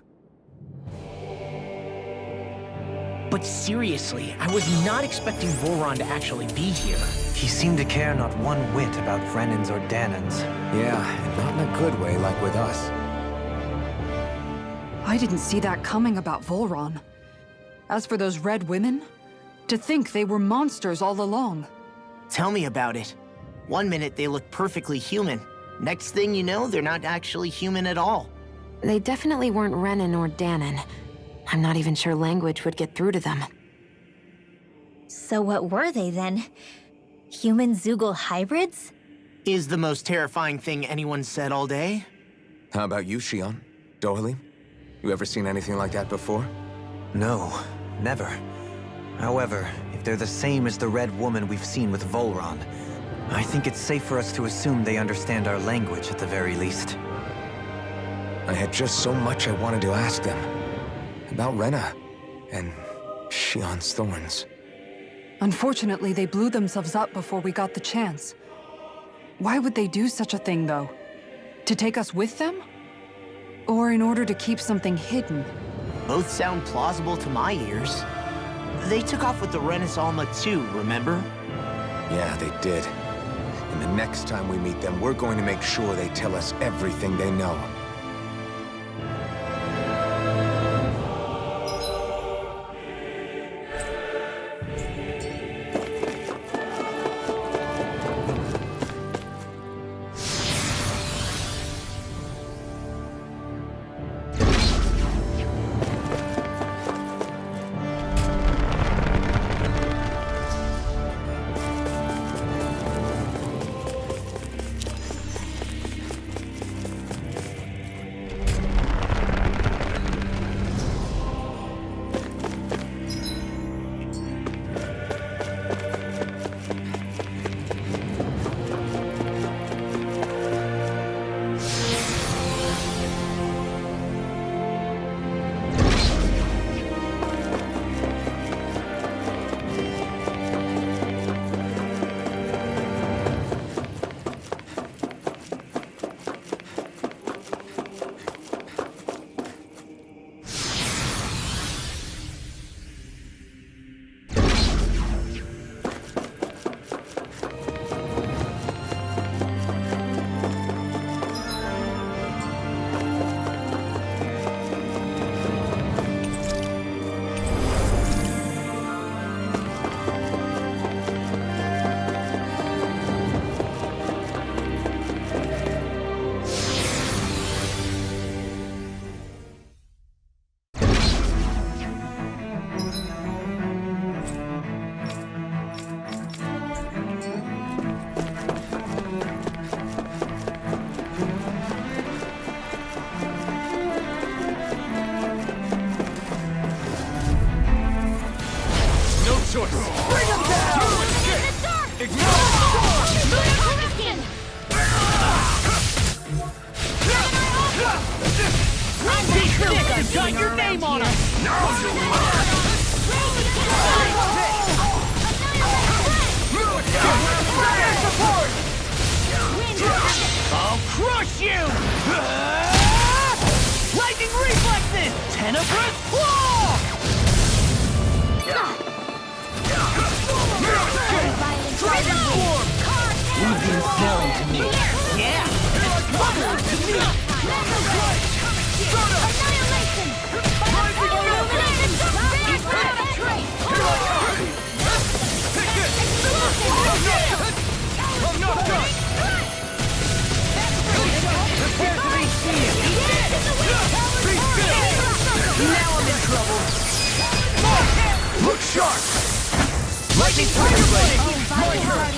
But seriously, I was not expecting Vholran to actually be here. He seemed to care not one whit about Renans or Danans. Yeah, and not in a good way like with us. I didn't see that coming about Vholran. As for those red women, to think they were monsters all along. Tell me about it. One minute they look perfectly human. Next thing you know, they're not actually human at all. They definitely weren't Renan or Danan. I'm not even sure language would get through to them. So what were they then? Human Zoogle hybrids? is the most terrifying thing anyone said all day. How about you, Shion? Dohalim? You ever seen anything like that before? No, never. However, if they're the same as the Red Woman we've seen with Vholran, I think it's safe for us to assume they understand our language at the very least. I had just so much I wanted to ask them. About Rena, and Shion's thorns. Unfortunately, they blew themselves up before we got the chance. Why would they do such a thing, though? To take us with them? Or in order to keep something hidden? Both sound plausible to my ears. They took off with the Renis Alma too, remember? Yeah, they did. And the next time we meet them, we're going to make sure they tell us everything they know. Bring him down! I've got your name on him! Now you I'll crush you! Lightning reflexes! Tenebrous claw! Leave the snelling to me. Yeah! Mother to me! Annihilation! I'm not done! Prepare to be seen! Be still! Now I'm in trouble! Look sharp! Lightning Tiger Blade! My turn!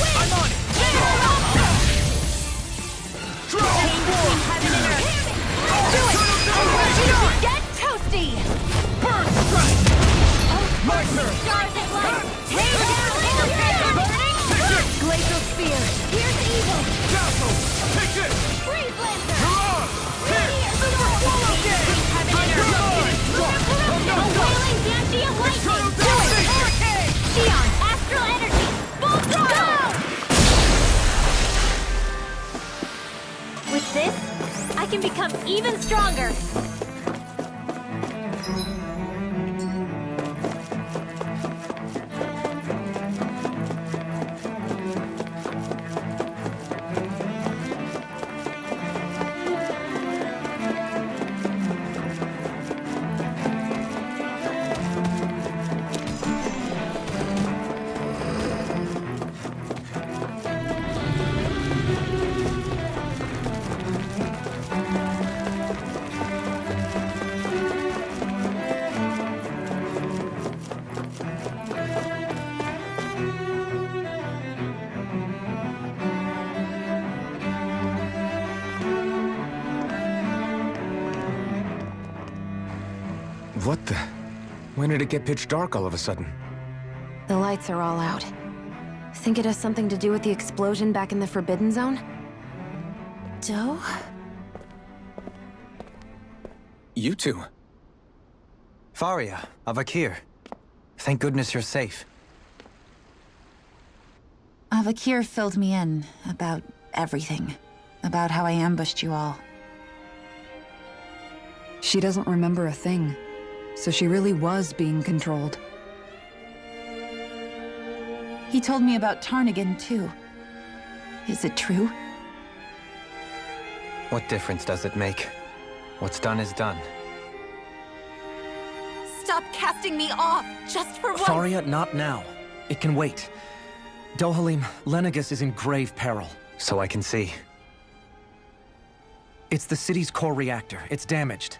I'm on it! Get toasty! Burn strike! My turn! Stars at light! Burning! Glacial spear! Here's evil! Castle! Take this! Freeze lancer! Hurrah! Here! Super Swallow Game! Wailing Banshee of Lightning! Do it! Sion, Astral Energy! Full throttle! With this, I can become even stronger! What the? When did it get pitch dark all of a sudden? The lights are all out. Think it has something to do with the explosion back in the Forbidden Zone? Doe? You two. Faria, Avakir. Thank goodness you're safe. Avakir filled me in about everything. About how I ambushed you all. She doesn't remember a thing, so she really was being controlled. He told me about Tarnigan, too. Is it true? What difference does it make? What's done is done. Stop casting me off, just for once! Faria, not now. It can wait. Dohalim, Lenegis is in grave peril. So I can see. It's the city's core reactor. It's damaged.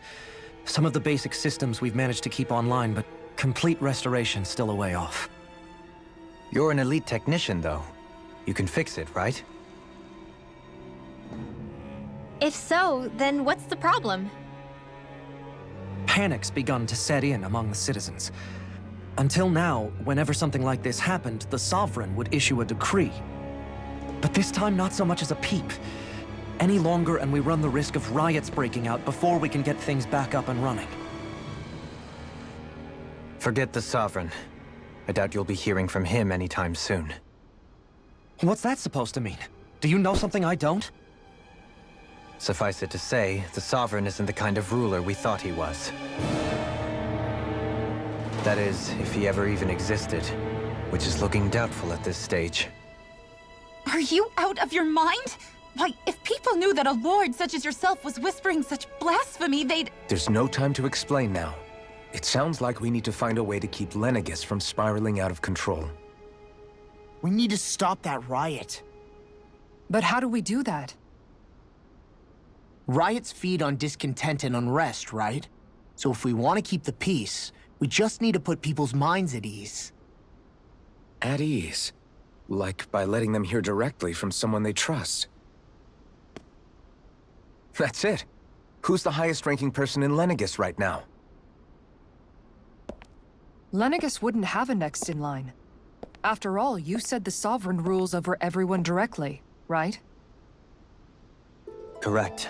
Some of the basic systems we've managed to keep online, but complete restoration's still a way off. You're an elite technician, though. You can fix it, right? If so, then what's the problem? Panic's begun to set in among the citizens. Until now, whenever something like this happened, the Sovereign would issue a decree. But this time, not so much as a peep. Any longer, and we run the risk of riots breaking out before we can get things back up and running. Forget the Sovereign. I doubt you'll be hearing from him anytime soon. What's that supposed to mean? Do you know something I don't? Suffice it to say, the Sovereign isn't the kind of ruler we thought he was. That is, if he ever even existed, which is looking doubtful at this stage. Are you out of your mind? Why, if people knew that a lord such as yourself was whispering such blasphemy, they'd... There's no time to explain now. It sounds like we need to find a way to keep Lenegis from spiraling out of control. We need to stop that riot. But how do we do that? Riots feed on discontent and unrest, right? So if we want to keep the peace, we just need to put people's minds at ease. At ease? Like by letting them hear directly from someone they trust. That's it. Who's the highest-ranking person in Lenegis right now? Lenegis wouldn't have a next in line. After all, you said the Sovereign rules over everyone directly, right? Correct.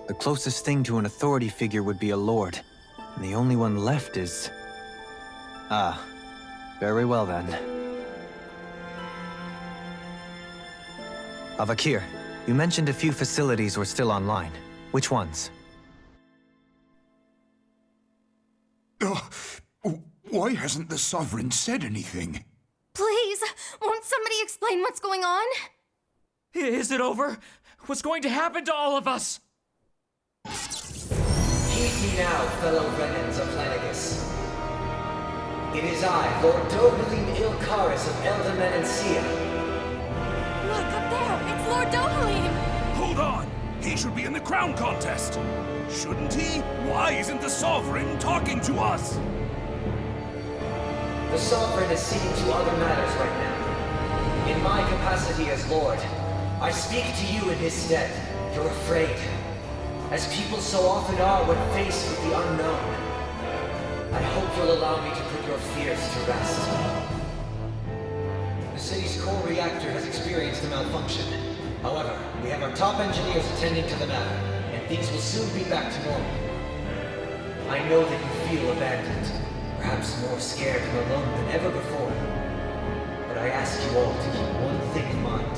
The closest thing to an authority figure would be a lord. And the only one left is... Ah. Very well then. Avakir, you mentioned a few facilities were still online. Which ones? Why hasn't the Sovereign said anything? Please, won't somebody explain what's going on? Is it over? What's going to happen to all of us? Heed me now, fellow Renans of Lenegis. It is I, Lord Dohalim Ilkaris of Eldaman and Sia. Look, up there! It's Lord Dohalim! Hold on! He should be in the crown contest! Shouldn't he? Why isn't the Sovereign talking to us? The Sovereign is seeing to other matters right now. In my capacity as Lord, I speak to you in his stead. You're afraid. As people so often are when faced with the unknown. I hope you'll allow me to put your fears to rest. The city's core reactor has experienced a malfunction. However, we have our top engineers attending to the matter, and things will soon be back to normal. I know that you feel abandoned, perhaps more scared and alone than ever before. But I ask you all to keep one thing in mind.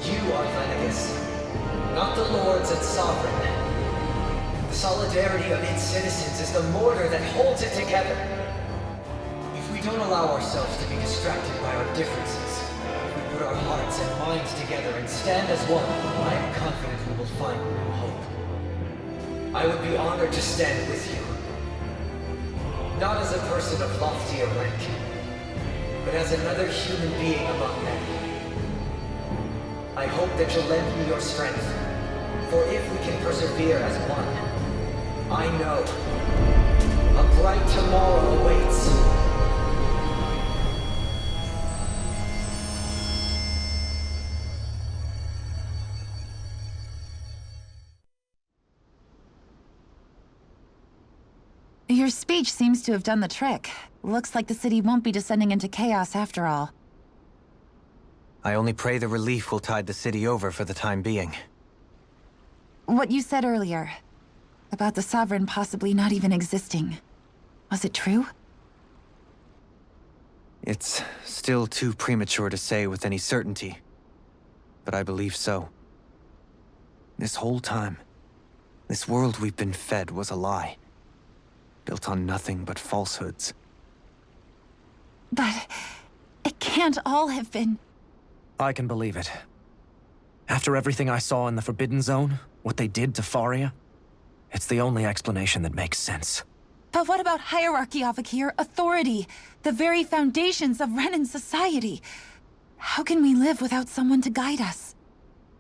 You are Lenegis, not the lords and sovereign. The solidarity of its citizens is the mortar that holds it together. If we don't allow ourselves to be distracted by our differences, if we put our hearts and minds together and stand as one, I am confident we will find new hope. I would be honored to stand with you. Not as a person of loftier rank, but as another human being among men. I hope that you'll lend me your strength, for if we can persevere as one, I know a bright tomorrow awaits. Your speech seems to have done the trick. Looks like the city won't be descending into chaos after all. I only pray the relief will tide the city over for the time being. What you said earlier, about the Sovereign possibly not even existing, was it true? It's still too premature to say with any certainty, but I believe so. This whole time, this world we've been fed was a lie, built on nothing but falsehoods. But it can't all have been... I can believe it. After everything I saw in the Forbidden Zone, what they did to Faria, it's the only explanation that makes sense. But what about hierarchy, Avakir? Authority? The very foundations of Renan society? How can we live without someone to guide us?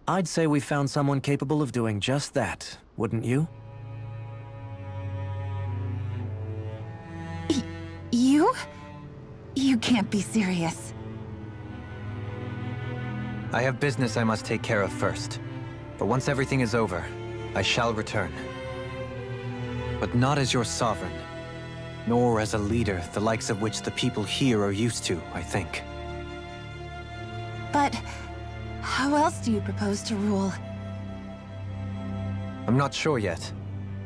I'd say we found someone capable of doing just that, wouldn't you? You? You can't be serious. I have business I must take care of first. But once everything is over, I shall return. But not as your sovereign, nor as a leader the likes of which the people here are used to, I think. But how else do you propose to rule? I'm not sure yet.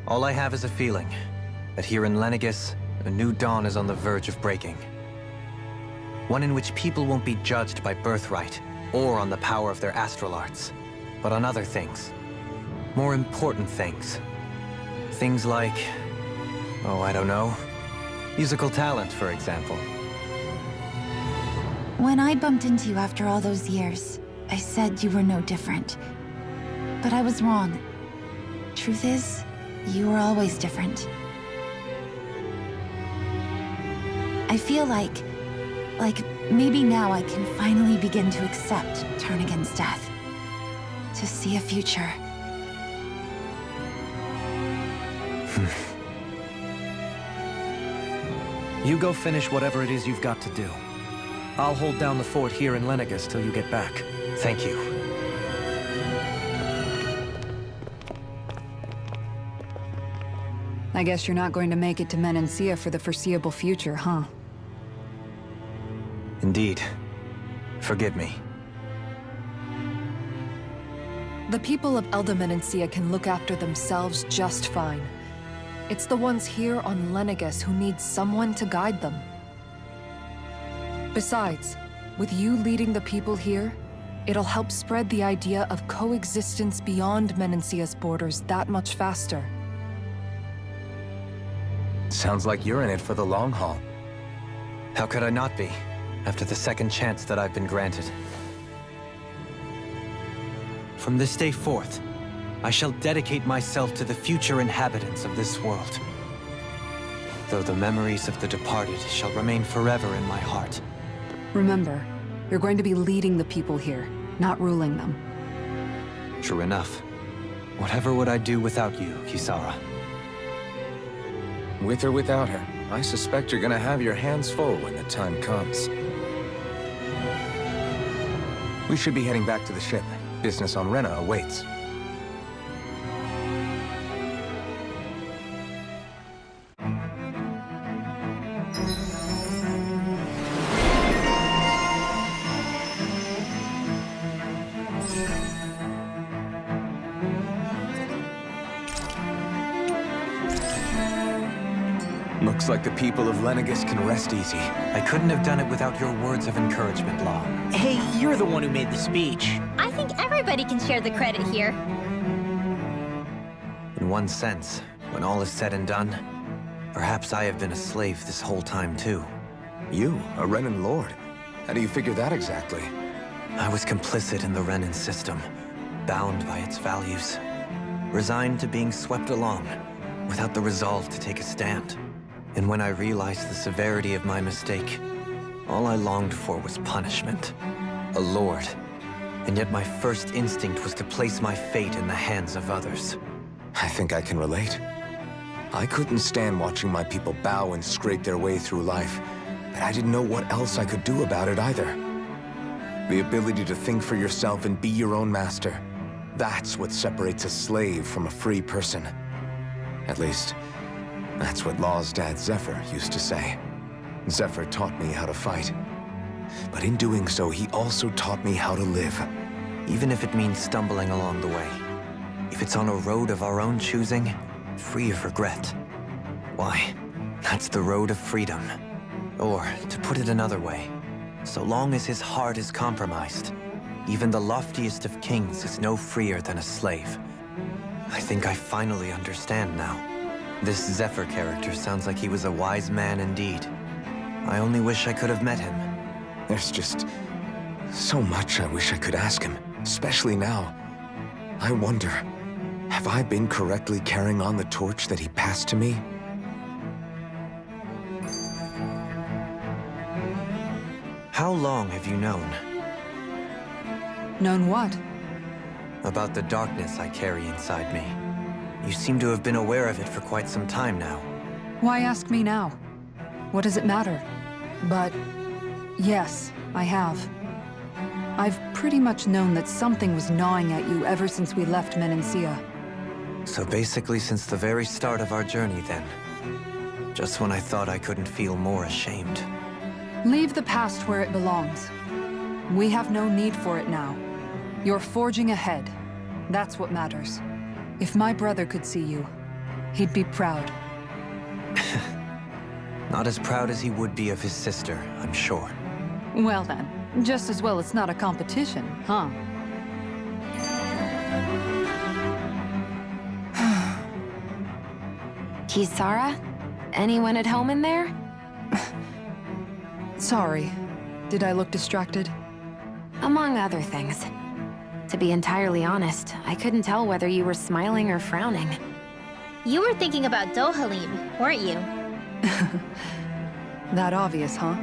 All I have is a feeling that here in Lenegis, a new dawn is on the verge of breaking. One in which people won't be judged by birthright or on the power of their astral arts, but on other things. More important things. Things like, oh, I don't know, musical talent, for example. When I bumped into you after all those years, I said you were no different. But I was wrong. Truth is, you were always different. I feel like maybe now I can finally begin to accept turn against death. To see a future. You go finish whatever it is you've got to do. I'll hold down the fort here in Lenegis till you get back. Thank you. I guess you're not going to make it to Menancia for the foreseeable future, huh? Indeed. Forgive me. The people of Elda Menancia can look after themselves just fine. It's the ones here on Lenegis who need someone to guide them. Besides, with you leading the people here, it'll help spread the idea of coexistence beyond Menancia's borders that much faster. Sounds like you're in it for the long haul. How could I not be, after the second chance that I've been granted? From this day forth, I shall dedicate myself to the future inhabitants of this world. Though the memories of the departed shall remain forever in my heart. Remember, you're going to be leading the people here, not ruling them. True enough. Whatever would I do without you, Kisara? With or without her, I suspect you're gonna have your hands full when the time comes. We should be heading back to the ship. Business on Rena awaits. Looks like the people of Lenegis can rest easy. I couldn't have done it without your words of encouragement, Law. Hey, you're the one who made the speech. I think everybody can share the credit here. In one sense, when all is said and done, perhaps I have been a slave this whole time too. You, a Renan Lord? How do you figure that exactly? I was complicit in the Renan system, bound by its values, resigned to being swept along, without the resolve to take a stand. And when I realized the severity of my mistake, all I longed for was punishment. A lord. And yet my first instinct was to place my fate in the hands of others. I think I can relate. I couldn't stand watching my people bow and scrape their way through life, but I didn't know what else I could do about it either. The ability to think for yourself and be your own master, that's what separates a slave from a free person. At least, That's what Law's dad Zephyr used to say. Zephyr taught me how to fight. But in doing so, he also taught me how to live. Even if it means stumbling along the way. If it's on a road of our own choosing, free of regret. Why, that's the road of freedom. Or, to put it another way, so long as his heart is compromised, even the loftiest of kings is no freer than a slave. I think I finally understand now. This Zephyr character sounds like he was a wise man indeed. I only wish I could have met him. There's just so much I wish I could ask him, especially now. I wonder, have I been correctly carrying on the torch that he passed to me? How long have you known? Known what? About the darkness I carry inside me. You seem to have been aware of it for quite some time now. Why ask me now? What does it matter? But yes, I have. I've pretty much known that something was gnawing at you ever since we left Menancia. So basically since the very start of our journey then. Just when I thought I couldn't feel more ashamed. Leave the past where it belongs. We have no need for it now. You're forging ahead. That's what matters. If my brother could see you, he'd be proud. Not as proud as he would be of his sister, I'm sure. Well then, just as well it's not a competition, huh? Kisara? Anyone at home in there? Sorry. Did I look distracted? Among other things. To be entirely honest, I couldn't tell whether you were smiling or frowning. You were thinking about Dohalim, weren't you? That obvious, huh?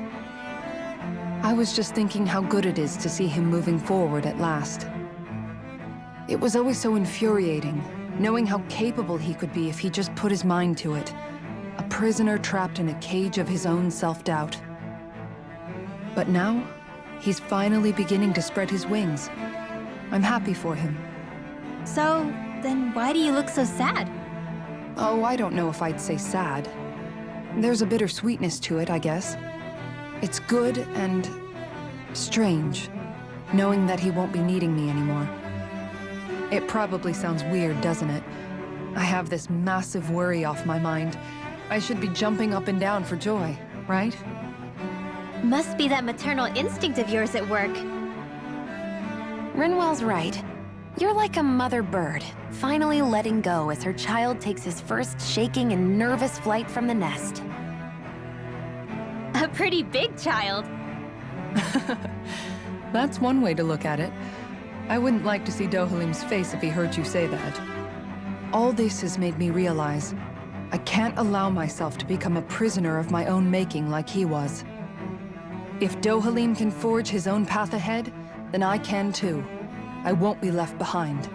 I was just thinking how good it is to see him moving forward at last. It was always so infuriating, knowing how capable he could be if he just put his mind to it. A prisoner trapped in a cage of his own self-doubt. But now, he's finally beginning to spread his wings. I'm happy for him. So, then why do you look so sad? Oh, I don't know if I'd say sad. There's a bittersweetness to it, I guess. It's good and strange, knowing that he won't be needing me anymore. It probably sounds weird, doesn't it? I have this massive worry off my mind. I should be jumping up and down for joy, right? Must be that maternal instinct of yours at work. Rinwell's right. You're like a mother bird, finally letting go as her child takes his first shaking and nervous flight from the nest. A pretty big child. That's one way to look at it. I wouldn't like to see Dohalim's face if he heard you say that. All this has made me realize I can't allow myself to become a prisoner of my own making like he was. If Dohalim can forge his own path ahead, then I can too. I won't be left behind.